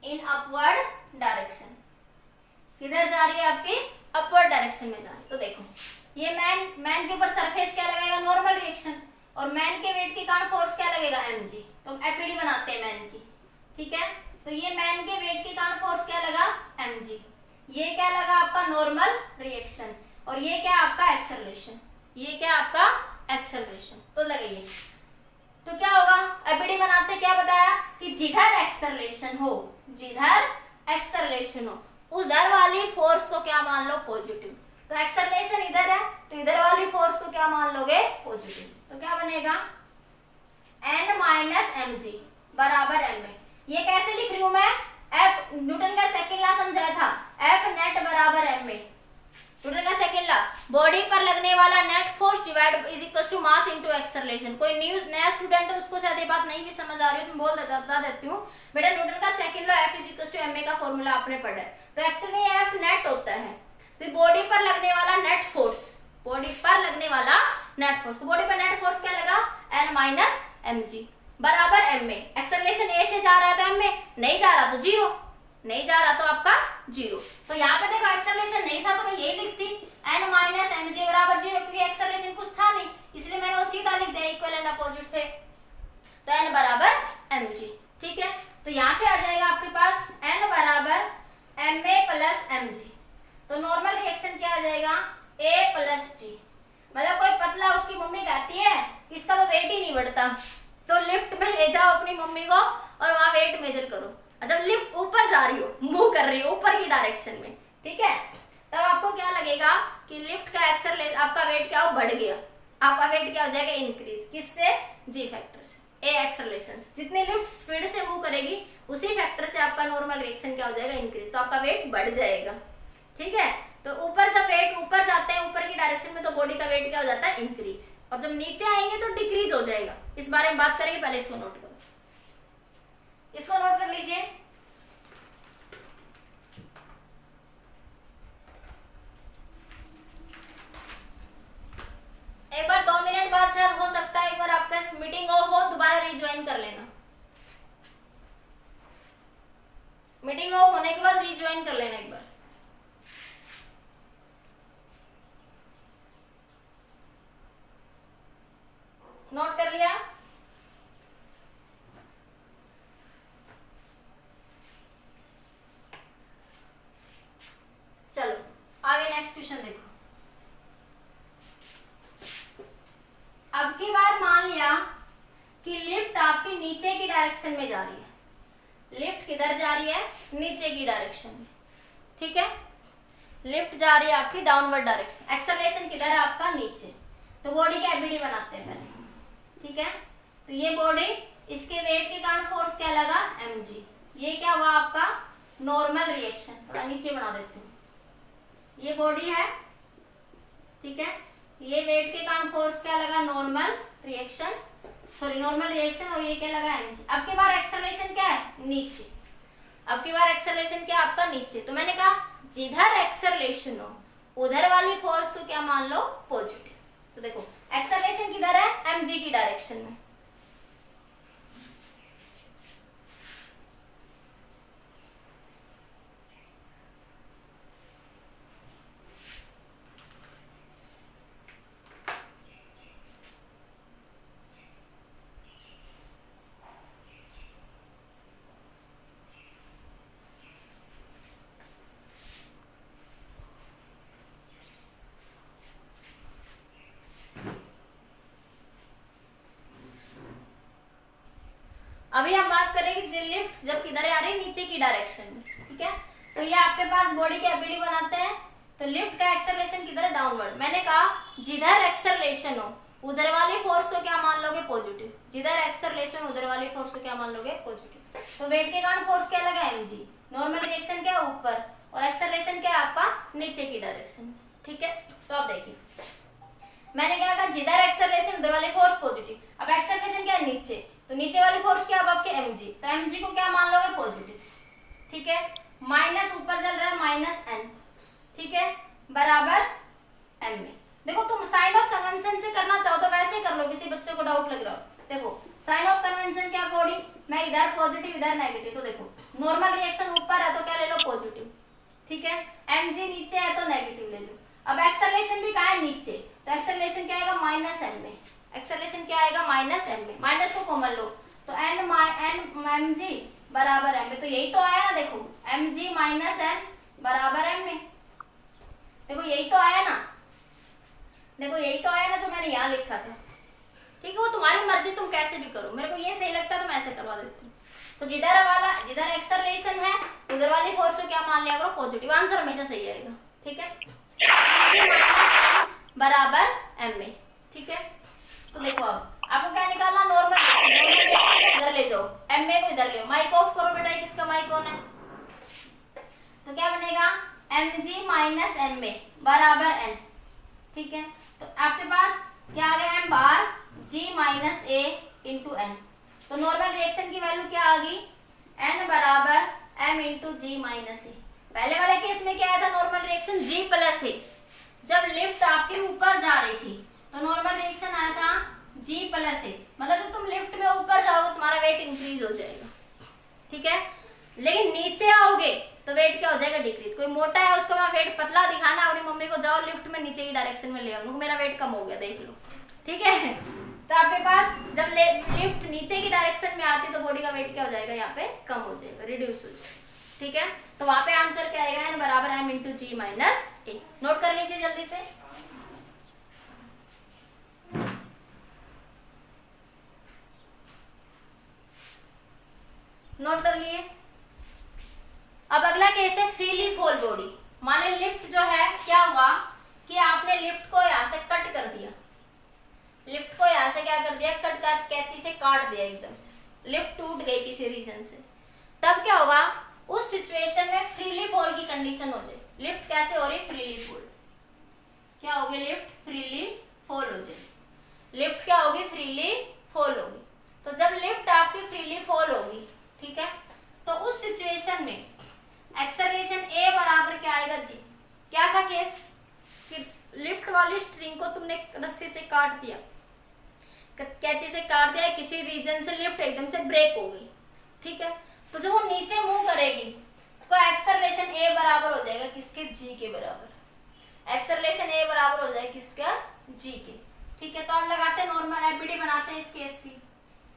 In upward direction किधर जा रही है, आपकी अपवर्ड डायरेक्शन में जा रही है। तो देखो ये मैन के ऊपर सरफेस क्या लगाएगा, नॉर्मल रिएक्शन, और मैन के वेट के कारण फोर्स क्या लगेगा, mg। तो हम एपीडी बनाते हैं मैन की। ठीक है, तो ये मैन के वेट के कारण फोर्स क्या लगा, mg। ये क्या लगा आपका, नॉर्मल रिएक्शन, और ये क्या आपका एक्सेलरेशन। ये क्या आपका एक्सेलरेशन। तो लगाइए, तो क्या होगा, एपीडी बनाते क्या बताया कि जिधर एक्सेलरेशन हो, जिधर एक्सेलरेशन हो उधर वाली फोर्स को क्या मान लो, पॉजिटिव। तो एक्सेलरेशन इधर है तो इधर वाली फोर्स को क्या मान लोगे, पॉजिटिव। तो क्या बनेगा, n माइनस mg बराबर ma। ये कैसे लिख रही हूं मैं, F न्यूटन का सेकंड लॉ समझाया था, F नेट बराबर ma। न्यूटन का सेकंड लॉ, बॉडी पर लगने वाला net force divide is equal to mass into acceleration. कोई नया स्टूडेंट है उसको शायद ये बात नहीं भी समझ आ रही है तो मैं बता देती हूँ बेटा, न्यूटन का second law F is equal to ma का फॉर्मूला आपने पढ़ा है। तो एक्चुअली ये F नेट होता है, तो बॉडी पर लगने वाला नेट फोर्स, बॉडी पर लगने वाला नेट फोर्स। तो बॉडी पर नेट फोर्स क्या लगा, n माइनस mg बराबर ma। एक्सेलरेशन a से जा रहा है तो ma, नहीं जा रहा तो 0, नहीं जा रहा तो आपका 0। तो यहाँ पे देखो एक्सेलरेशन नहीं था तो मैं यही लिखती n माइनस mg बराबर 0, क्योंकि एक्सेलरेशन कुछ था नहीं इसलिए मैंने वो सीधा लिख दिया, इक्वल एंड अपोजिट थे। तो n बराबर mg। ठीक है, तो यहाँ से आ जाएगा आपके पास n बराबर ma प्लस mg। तो नॉर्मल रिएक्शन क्या आ जाएगा, a प्लस g। मतलब कोई पतला, उसकी मम्मी कहती है इसका तो वेट ही नहीं बढ़ता, तो लिफ्ट में ले जाओ अपनी मम्मी को और वहां वेट मेजर करो। जब लिफ्ट ऊपर जा रही हो, मूव कर रही हो ऊपर की डायरेक्शन में, ठीक है, तब आपको क्या लगेगा कि लिफ्ट का एक्सेलरेशन, आपका वेट क्या हो, बढ़ गया। आपका वेट क्या हो जाएगा, इंक्रीज। किससे, जी फैक्टर से, ए एक्सेलरेशन से। जितनी लिफ्ट स्पीड से मूव करेगी उसी फैक्टर से आपका नॉर्मल रिएक्शन क्या हो जाएगा, इंक्रीज। तो आपका वेट बढ़ जाएगा। ठीक है, तो ऊपर जब वेट ऊपर जाते हैं ऊपर की डायरेक्शन में तो बॉडी का वेट क्या हो जाता है, इंक्रीज, और जब नीचे आएंगे तो डिक्रीज हो जाएगा। इस बारे में बात करेंगे, पहले इसको नोट करो, इसको नोट कर लीजिए। एक बार 2 मिनट बाद शायद हो सकता है एक बार आपका मीटिंग ऑफ हो, दोबारा रिज्वाइन कर लेना, मीटिंग ऑफ होने के बाद रिज्वाइन कर लेना एक बार। नोट कर लिया? चलो आगे नेक्स्ट क्वेश्चन देखो। अब की बार मान लिया कि लिफ्ट आपकी नीचे की डायरेक्शन में जा रही है। लिफ्ट किधर जा रही है? नीचे की डायरेक्शन में, ठीक है। लिफ्ट जा रही है आपकी डाउनवर्ड डायरेक्शन, एक्सेलरेशन किधर है आपका? नीचे। तो बॉडी की एबीडी बनाते हैं पहले, ठीक है। तो ये बॉडी, इसके वेट के कारण फोर्स क्या लगा? mg। ये क्या हुआ आपका? Normal reaction. थोड़ा नीचे बना देते हैं, ये बॉडी है, ठीक है। ये वेट के कारण फोर्स क्या लगा? Normal reaction, sorry normal reaction, और ये क्या लगा? mg। अब की बार एक्सेलरेशन क्या है? नीचे। अब की बार एक्सेलरेशन क्या आपका? नीचे। तो मैंने कहा जिधर एक्सेलरेशन हो उधर वाली फोर्स को क्या मान लो? पॉजिटिव। तो देखो एक्सेलरेशन किधर है? mg की डायरेक्शन में। अभी हम बात करेंगे कि लिफ्ट जब किधर आ रही है? नीचे की डायरेक्शन में, ठीक है। तो ये आपके पास बॉडी की एबीडी बनाते हैं। तो लिफ्ट का एक्सेलरेशन किधर है? डाउनवर्ड। मैंने कहा जिधर एक्सेलरेशन हो उधर वाली फोर्स को क्या मान लोगे? पॉजिटिव। जिधर एक्सेलरेशन उधर वाली फोर्स को क्या मान लोगे? पॉजिटिव। तो वेट के कारण फोर्स क्या लगा? mg। नॉर्मल रिएक्शन क्या है? ऊपर, और एक्सेलरेशन क्या है आपका? नीचे की डायरेक्शन, ठीक है। तो अब देखिए मैंने क्या कहा, जिधर एक्सेलरेशन उधर वाली फोर्स पॉजिटिव। अब एक्सेलरेशन क्या है? नीचे, तो नीचे वाली फोर्स क्या है आपके? mg। तो mg को क्या मान लोगे? पॉजिटिव, ठीक है। माइनस ऊपर चल रहा है माइनस n, ठीक है, बराबर m में। देखो तुम साइन ऑफ कन्वेंशन से करना चाहो तो वैसे कर लो, किसी बच्चे को डाउट लग रहा हो। देखो साइन ऑफ कन्वेंशन के अकॉर्डिंग मैं इधर पॉजिटिव इधर नेगेटिव, तो देखो नॉर्मल रिएक्शन ऊपर है तो क्या ले लो? पॉजिटिव, ठीक है। mg नीचे है तो नेगेटिव ले लो। अब एक्सेलरेशन भी कहाँ है? नीचे, तो एक्सेलरेशन क्या आएगा? माइनस m में। एक्सेलरेशन क्या आएगा? माइनस m में। माइनस को कॉमन लो तो n mg बराबर m में। तो यही तो आया ना, देखो mg माइनस n बराबर m में। देखो यही तो आया ना, देखो यही तो आया ना जो मैंने यहाँ लिखा था, ठीक है। वो तुम्हारी मर्जी, तुम कैसे भी करो, मेरे को ये सही लगता है तो मैं ऐसे करवा देती हूँ। तो जिधर एक्सेलरेशन है उधर वाली फोर्स को क्या मान लिया करो? पॉजिटिव। आंसर हमेशा सही आएगा, ठीक है। बराबर m में, ठीक है। तो देखो अब आपको क्या निकालना? नॉर्मल रिएक्शन इधर ले जाओ, m में को इधर ले। माइक ऑफ करो बेटा, किसका माइक ऑन है? तो क्या बनेगा? mg माइनस m में बराबर n, ठीक है। तो आपके पास क्या आ गया? m bar g minus a into n। तो नॉर्मल रिएक्शन की वैल्यू क्या आ गई? n बराबर m इंटू जी माइनस ए। पहले वाले केस में क्या आया था? नॉर्मल रिएक्शन g प्लस ए। जब लिफ्ट आपके ऊपर जा रही थी तो नॉर्मल रिएक्शन आया था g प्लस ए, मतलब जब तुम लिफ्ट में ऊपर जाओगे तुम्हारा वेट इंक्रीज हो जाएगा, ठीक है। लेकिन नीचे आओगे तो वेट क्या हो जाएगा? डिक्रीज। कोई मोटा है उसको मैं वेट पतला दिखाना, अपनी मम्मी को जाओ लिफ्ट में नीचे की डायरेक्शन में ले आओ, मेरा वेट कम हो गया देख लो, ठीक है। तो आपके पास जब लिफ्ट नीचे की डायरेक्शन में आती है तो बॉडी का वेट क्या हो जाएगा? यहाँ पे कम हो जाएगा, रिड्यूस हो जाएगा, ठीक है। तो वहां पे आंसर क्या आएगा? n बराबर m इंटू जी माइनस ए। नोट कर लीजिए जल्दी से। नोट कर लिए। अब अगला केस है फ्रीली फॉल बॉडी। मान लीजिए लिफ्ट जो है क्या हुआ कि आपने लिफ्ट को यहाँ से कट कर दिया, लिफ्ट को यहाँ से क्या कर दिया? कट कर कैंची से काट दिया एकदम से, लिफ्ट टूट गई किसी रीजन से। तब क्या होगा? उस सिचुएशन में फ्रीली फॉल की कंडीशन हो जाए। लिफ्ट कैसे हो रही, फ्रीली फॉल। क्या होगी, लिफ्ट फ्रीली फॉल हो जाएगी। लिफ्ट क्या होगी, फ्रीली फॉल होगी। तो जब लिफ्ट आपकी फ्रीली फॉल होगी, ठीक है, तो उस सिचुएशन में एक्सेलरेशन ए बराबर क्या आएगा जी। क्या था केस कि लिफ्ट वाली स्ट्रिंग को तुमने रस्सी से काट दिया, कैंची से काट दिया, किसी रीजन से लिफ्ट एकदम से ब्रेक हो गई, ठीक है, तो जब वो नीचे मूव करेगी तो एक्सेलरेशन ए बराबर हो जाएगा किसके, जी के बराबर। एक्सेलरेशन ए बराबर हो जाएगा किसका, जी के, ठीक है। तो आप लगाते हैं नॉर्मल एफबीडी बनाते हैं इस केस की,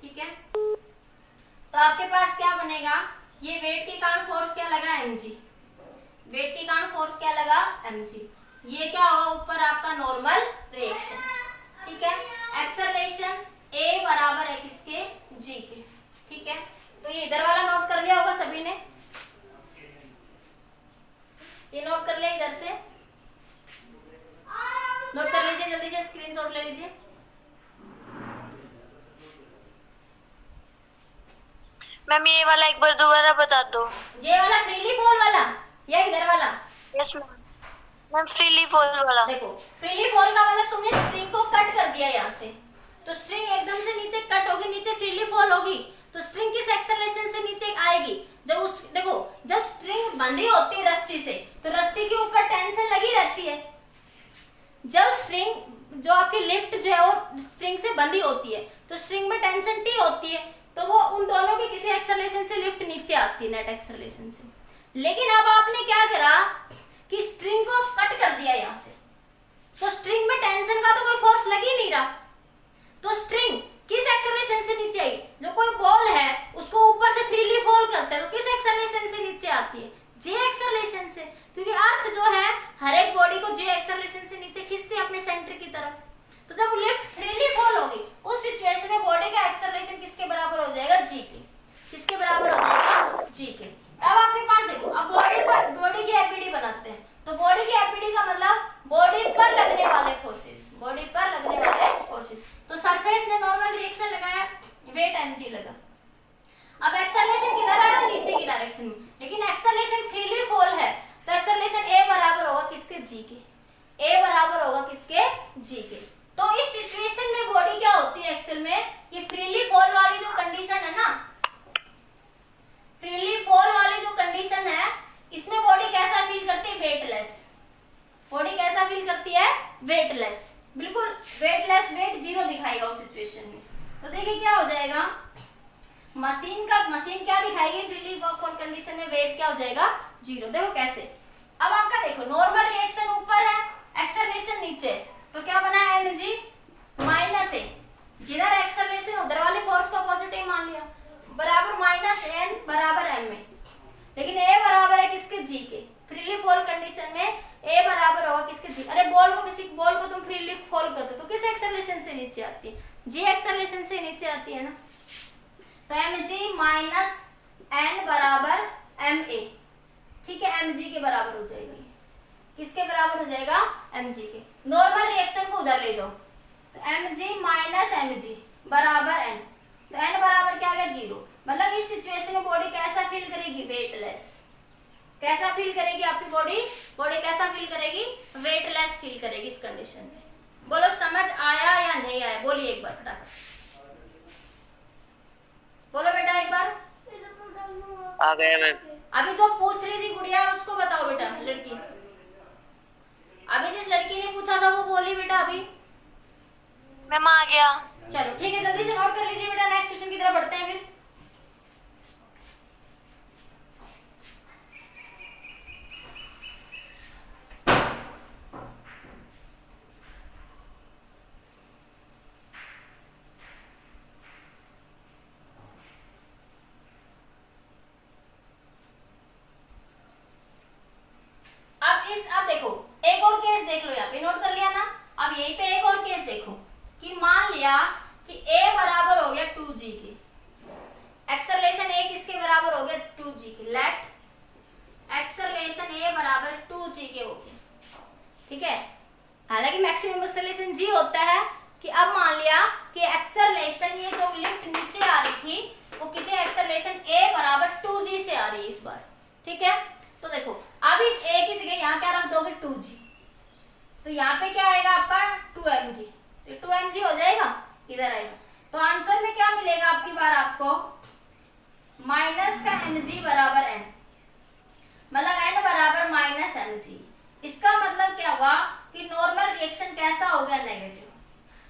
ठीक है। तो आपके पास क्या बनेगा, ये वेट के कारण फोर्स क्या लगा, mg, वेट के कारण फोर्स क्या लगा, mg। ये क्या होगा, ऊपर आपका नॉर्मल रिएक्शन, ठीक है। एक्सेलरेशन a बराबर है किसके, g के, ठीक है। तो ये इधर वाला नोट कर लिया होगा सभी ने, ये नोट कर लिया, इधर से नोट कर लीजिए, जल्दी से स्क्रीनशॉट ले लीजिए। मैम ये वाला एक बार दोबारा बता दो। ये वाला फ्रीली फॉल वाला या इधर वाला? यस मैम, फ्रीली फॉल वाला। देखो फ्रीली फॉल का मतलब तुमने स्ट्रिंग को कट कर दिया यहाँ से, तो स्ट्रिंग एकदम से नीचे कट होगी, नीचे फ्रीली फॉल होगी, तो स्ट्रिंग किस एक्सेलरेशन से नीचे आएगी, जब उस देखो जब स्ट्रिंग बंधी होती है रस्सी से तो रस्सी के ऊपर टेंशन लगी रहती है। जब स्ट्रिंग जो आपकी लिफ्ट जो है वो स्ट्रिंग से बंधी होती है तो स्ट्रिंग में टेंशन टी होती है, तो वो उन दोनों की किसी एक्सेलरेशन से लिफ्ट नीचे आती है, नेट एक्सेलरेशन से। लेकिन अब आपने क्या करा कि स्ट्रिंग को कट कर दिया यहाँ से, तो स्ट्रिंग में टेंशन का तो कोई फोर्स लग ही नहीं रहा, तो स्ट्रिंग किस एक्सेलरेशन से नीचे आई, जो कोई बॉल है उसको ऊपर से फ्रीली फॉल करता है तो किस एक्सेलरेशन से नीचे आती है, जे एक्सेलरेशन से, क्योंकि अर्थ जो है हर एक बॉडी को जे एक्सेलरेशन से नीचे खींचती है अपने सेंटर की तरफ। तो जब लिफ्ट फ्रीली फॉल होगी उस सिचुएशन में बॉडी का एक्सेलरेशन किसके बराबर हो जाएगा, जी के, किसके बराबर हो जाएगा, जी के। अब आपके पास देखो, अब बॉडी की एपीडी बनाते हैं, तो बॉडी की एपीडी का मतलब बॉडी पर लगने वाले फोर्सेस, बॉडी पर लगने वाले फोर्सेस। तो सरफेस ने नॉर्मल रिएक्शन लगाया, वेट mg लगा। अब एक्सेलरेशन किधर आ रहा है, नीचे की डायरेक्शन में, लेकिन एक्सेलरेशन फ्रीली फॉल है तो एक्सेलरेशन a बराबर होगा किसके, g के, a बराबर होगा किसके, g के। तो इस सिचुएशन में बॉडी क्या होती है एक्चुअल में, ये फ्रीली फॉल वाली जो कंडीशन है ना, फ्रीली फॉल वाली जो कंडीशन है इसमें बॉडी कैसा फील करती है, वेटलेस। बॉडी कैसा फील करती है, वेटलेस, बिल्कुल वेटलेस, वेट जीरो दिखाएगा उस सिचुएशन में। तो देखिए क्या हो जाएगा, मशीन क्या दिखाएगी फ्रीली फॉल कंडीशन में, वेट क्या हो जाएगा, जीरो। देखो कैसे, अब आपका देखो नॉर्मल रिएक्शन ऊपर है, एक्सेलरेशन नीचे, तो क्या बना mg माइनस ए, जिधर एक्सेलरेशन उधर वाले फोर्स को पॉजिटिव मान लिया, बराबर माइनस n बराबर m में, लेकिन a बराबर है किसके, g के। फ्रीली फॉल कंडीशन में a बराबर होगा किसके, g। अरे किसी बॉल को तुम फ्रीली फॉल करते तो किस एक्सेलरेशन से नीचे आती है, g एक्सेलरेशन से नीचे आती है ना। तो mg माइनस n बराबर ma, ठीक है, mg के बराबर हो जाएगा, किसके बराबर हो जाएगा, mg के। नॉर्मल रिएक्शन को उधर ले जाओ, तो mg माइनस mg बराबर n, तो n बराबर क्या आ गया, जीरो। मतलब इस सिचुएशन में बॉडी कैसा फील करेगी, वेटलेस। कैसा फील करेगी आपकी बॉडी कैसा फील करेगी, वेटलेस फील करेगी इस कंडीशन में। बोलो समझ आया या नहीं आया, बोलिए एक बार फटाफट, बोलो बेटा एक बार। आ गया मैम। अभी जो पूछ रही थी गुड़िया उसको बताओ बेटा, लड़की, अभी जिस लड़की ने पूछा था वो बोली बेटा अभी। मैम आ गया। चलो ठीक है, जल्दी से नोट कर लीजिए बेटा, नेक्स्ट क्वेश्चन की तरफ बढ़ते हैं फिर। अब देखो एक और केस देख लो, यहाँ पे नोट कर लिया ना। अब यहीं पे एक और केस देखो कि मान लिया कि a बराबर हो गया 2g के, एक्सेलरेशन a किसके बराबर हो गया, 2g के। लेट एक्सेलरेशन a बराबर 2g के हो गया, ठीक है। हालांकि मैक्सिमम एक्सेलरेशन g होता है कि अब मान लिया कि एक्सेलरेशन ये जो लिफ्ट नीचे आ रही थी वो किसी एक्सेलरेशन a बराबर 2g से आ रही है इस बार, ठीक है। तो देखो अब इस a की जगह यहाँ तो यहाँ पे क्या आएगा आपका 2mg, तो 2mg हो जाएगा, इधर आएगा। तो आंसर में क्या मिलेगा आपकी बार आपको, माइनस का mg बराबर n, मतलब n बराबर माइनस mg। इसका मतलब क्या हुआ कि नॉर्मल रिएक्शन कैसा हो गया, नेगेटिव।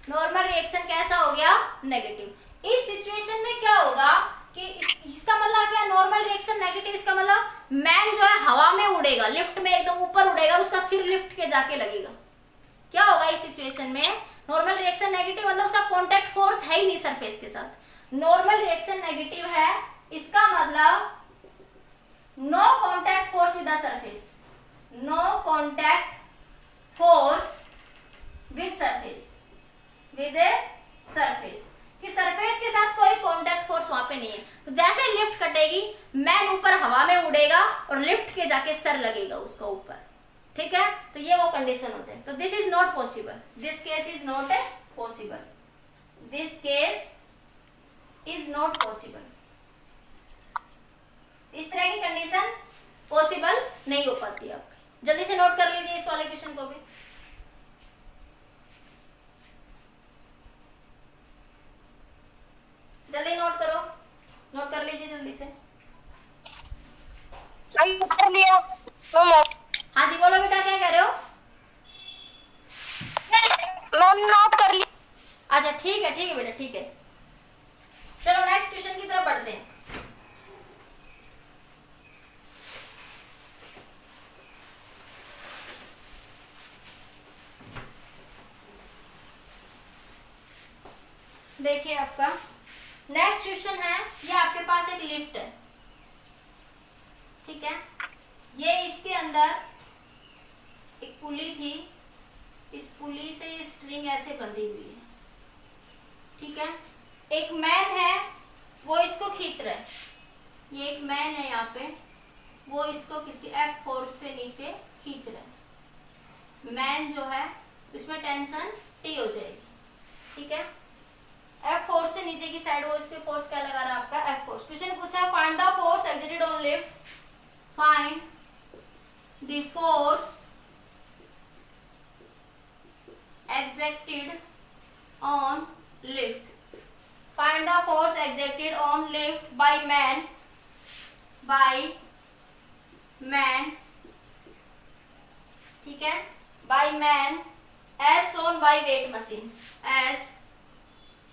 नॉर्मल रिएक्शन कैसा हो गया, नेगेटिव। इस सिचुएशन में क्या होगा कि इसका मतलब क्या, नॉर्मल रिएक्शन नेगेटिव, इसका मतलब मैन जो है हवा में उड़ेगा, लिफ्ट में एकदम ऊपर उड़ेगा, उसका सिर लिफ्ट के जाके लगेगा। क्या होगा इस सिचुएशन में, नॉर्मल रिएक्शन नेगेटिव मतलब उसका कांटेक्ट फोर्स है ही नहीं सरफेस के साथ। नॉर्मल रिएक्शन नेगेटिव है, इसका मतलब no contact force with the surface, no contact force with surface, with surface, कि सरफेस के साथ कोई कांटेक्ट फोर्स वहां पे नहीं है। तो जैसे लिफ्ट कटेगी, मैन ऊपर हवा में उड़ेगा और लिफ्ट के जाके सर लगेगा उसका ऊपर, ठीक है। तो ये वो कंडीशन हो जाए। तो this is not possible, this case is not possible, this case is not possible. इस तरह की कंडीशन पॉसिबल नहीं हो पाती है आपकी। जल्दी से नोट कर लीजिए इस वाले क्वेश्चन को भी। जल्दी नोट करो, नोट कर लीजिए जल्दी से। कर लिया। हाँ जी बोलो बेटा, क्या कह रहे हो? मैम नोट कर लिया। अच्छा ठीक है बेटा, ठीक है। चलो नेक्स्ट क्वेश्चन की तरफ बढ़ते हैं। देखिए आपका नेक्स्ट क्वेश्चन है, ये आपके पास एक लिफ्ट है, ठीक है। ये इसके अंदर एक पुली थी, इस पुली से ये स्ट्रिंग ऐसे बंधी हुई है, ठीक है। एक मैन है वो इसको खींच रहा है, ये एक मैन है यहाँ पे, वो इसको किसी F फोर्स से नीचे खींच रहा है। मैन जो है इसमें टेंशन T हो जाएगी, ठीक है। F फोर्स से नीचे की साइड वो इसके फोर्स क्या लगा रहा है आपका, F फोर्स। क्वेश्चन पूछा है find the force exerted on lift, find the force exerted on lift, find the force exerted on lift by man, ठीक है, by man as shown by weight machine, as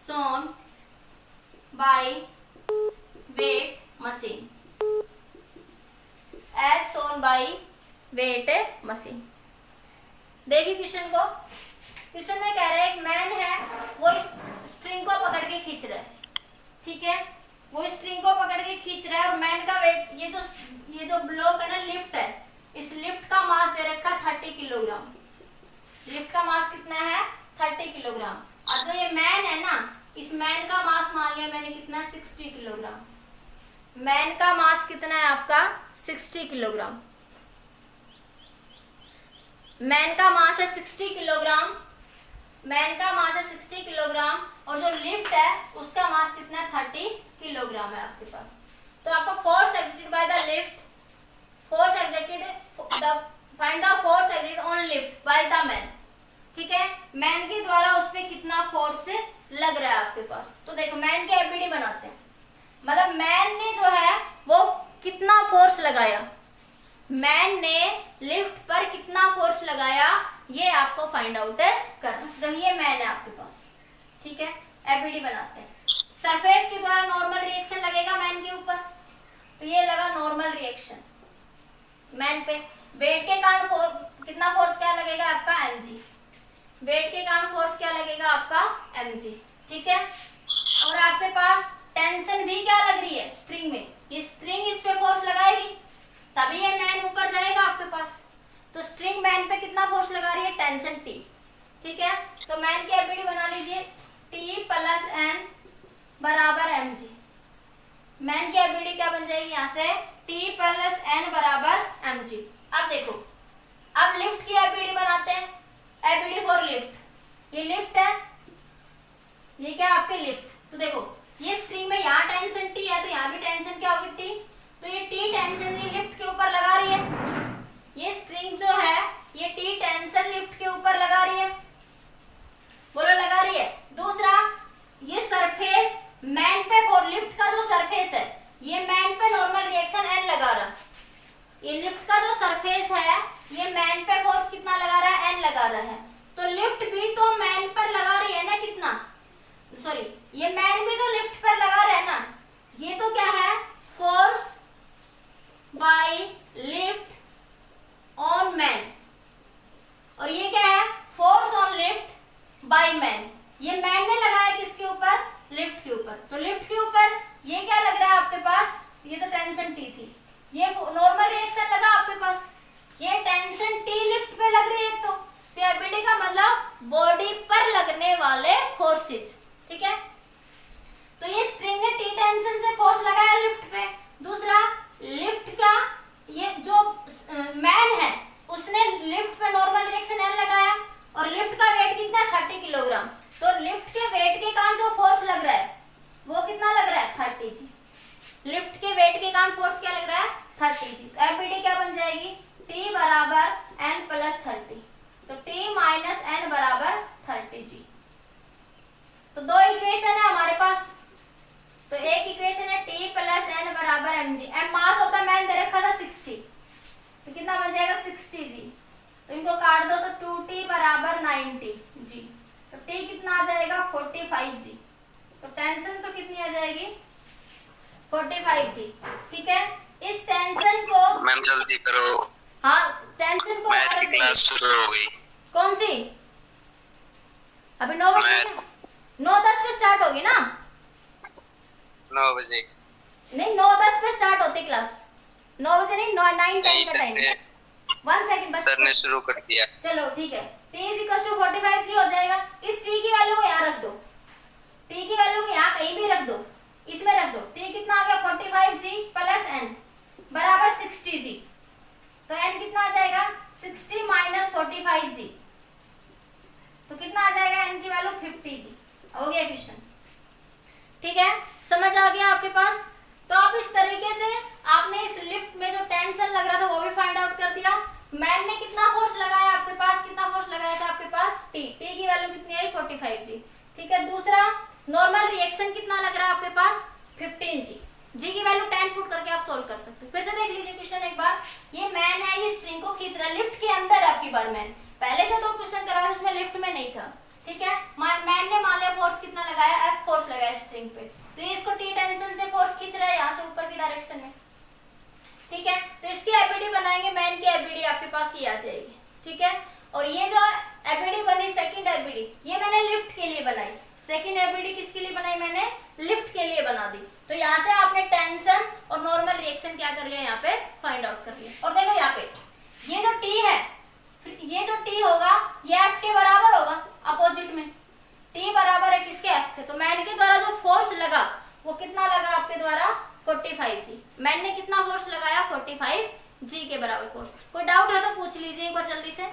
shown by weight machine, as shown by weight machine। देखिए question को, question में कह रहा है एक man है वो इस स्ट्रिंग को पकड़ के खींच रहा है, ठीक है। वो स्ट्रिंग को पकड़ के खींच रहा है और मैन का वेट, ये जो ब्लॉक है ना, लिफ्ट है, इस लिफ्ट का मास दे रखा है 30 किलोग्राम। लिफ्ट का मास कितना है, 30 किलोग्राम। और जो ये मैन है ना, इस मैन का मास मान लिया मैंने कितना, 60 किलोग्राम। मैन का मास कितना है आपका, 60 किलोग्राम। मैन का मास है 60 किलोग्राम, मैन का मास है 60 किलोग्राम, और जो लिफ्ट है उसका मास कितना है, 30 किलोग्राम है आपके पास। तो आपको force exerted by the lift, force exerted, find the force exerted on lift by the man, ठीक है। मैन के द्वारा उस पे कितना फोर्स लग रहा है आपके पास। तो देखो मैन की एफबीडी बनाते हैं, मतलब मैन ने जो है वो कितना फोर्स लगाया, मैन ने लिफ्ट पर कितना फोर्स लगाया, ये आपको फाइंड आउट करना। तो ये मैन है आपके पास, ठीक है। एफबीडी बनाते हैं। सरफेस के द्वारा नॉर्मल रिएक्शन लगेगा मैन के ऊपर, तो ये लगा नॉर्मल रिएक्शन मैन पे। वेट के कारण कितना फोर्स क्या लगेगा आपका, mg। वेट के कारण फोर्स क्या लगेगा आपका, mg, ठीक है। और आपके पास टेंशन भी क्या लग रही है, स्ट्रिंग में, ये स्ट्रिंग इस पे फोर्स लगाएगी तभी ये मैन ऊपर जाएगा आपके पास। तो स्ट्रिंग मैन पे कितना फोर्स लगा रही है, टेंशन T, ठीक है। तो मैन की एफबीडी बना लीजिए, T प्लस N बराबर mg। मैन की एफबीडी क्या बन जाएगी यहाँ से, T प्लस N बराबर mg। अब देखो, अब लिफ्ट की एफबीडी बनाते हैं, एफबीडी फॉर लिफ्ट। ये लिफ्ट है, ये क्या आपके लिफ्ट। तो देखो ये स्ट्रिंग में यहाँ टेंशन T है, तो यहाँ भी टेंशन क्या होगी, T। तो ये T टेंशन ये लिफ्ट के ऊपर लगा रही है, ये स्ट्रिंग जो है ये T टेंशन लिफ्ट के ऊपर समान फोर्स क्या लग रहा है 30 जी। तो एफबीडी क्या बन जाएगी T बराबर N प्लस 30, तो T माइनस N बराबर 30 जी। तो दो इक्वेशन है हमारे पास, तो एक इक्वेशन है T प्लस N बराबर mg। m mass of the man they रखा था 60, तो कितना बन जाएगा 60 जी। तो इनको काट दो तो 2T बराबर 90 जी। तो T कितना आ जाएगा 45 जी। तो टेंशन तो कितनी आ जाएगी 45 जी। ठीक है, इस टेंशन को मैम जल्दी करो, हाँ टेंशन को मैथ की क्लास शुरू हो गई। कौन सी? अभी 9 बजे, मैथ 9:10 पे स्टार्ट होगी ना? 9 बजे नहीं 9:10 पे स्टार्ट होती क्लास, 9 बजे नहीं 9:10 नहीं का सर टाइम। ने 1 सेकंड बस। सर ने शुरू कर दिया। चलो ठीक है, T इज 45 जी हो जाएगा। इस T की वैल्यू को यहाँ रख दो, T की वैल्यू को यहाँ कहीं भी रख दो, इसमें रख दो। T कितना आ गया 45 जी प्लस N बराबर 60 जी। तो N कितना आ जाएगा 60 माइनस 45 जी, तो कितना आ जाएगा N की वैल्यू 50 जी। हो गया क्वेश्चन, ठीक है, समझ आ गया आपके पास? तो आप इस तरीके से आपने इस लिफ्ट में जो टेंशन लग रहा था वो भी फाइंड आउट कर दिया। मैन ने कितना फोर्स लगाया आपके पास, कितना फोर्स लगाया था आपके पास T की वैल्यू कितनी आई 45 जी। ठीक है, दूसरा नॉर्मल रिएक्शन कितना लग रहा है आपके पास 15 जी। जी की वैल्यू 10 पुट करके आप सोल्व कर सकते हो। फिर से देख लीजिए क्वेश्चन एक बार। ये मैन है, ये स्प्रिंग को खींच रहा है, लिफ्ट के अंदर आपकी बार मैन, पहले जो दो क्वेश्चन कराया उसमें लिफ्ट में नहीं था। ठीक है, मैन ने मान लिया फोर्स कितना लगाया, F फोर्स लगाया स्प्रिंग पे, तो ये इसको T टेंशन से फोर्स खींच रहा है यहाँ से ऊपर की डायरेक्शन में। ठीक है, तो इसकी एबीडी बनाएंगे, मैन की एबीडी आपके पास ये आ जाएगी। ठीक है, और ये जो एबीडी बनी सेकंड एबीडी, ये मैंने लिफ्ट के लिए बनाई। सेकंड एबीडी किसके लिए बनाई, मैंने लिफ्ट के लिए बना दी। तो यहाँ से आपने टेंशन और नॉर्मल रिएक्शन क्या कर लिया, यहाँ पे फाइंड आउट कर लिया। और देखो यहाँ पे ये जो T है, ये जो T होगा ये F के बराबर होगा, अपोजिट में T बराबर है किसके, F के। तो मैन के द्वारा जो फोर्स लगा वो कितना लगा आपके द्वारा 45 जी। मैन ने कितना फोर्स लगाया 45 जी के बराबर फोर्स। कोई डाउट है तो पूछ लीजिए एक बार जल्दी से।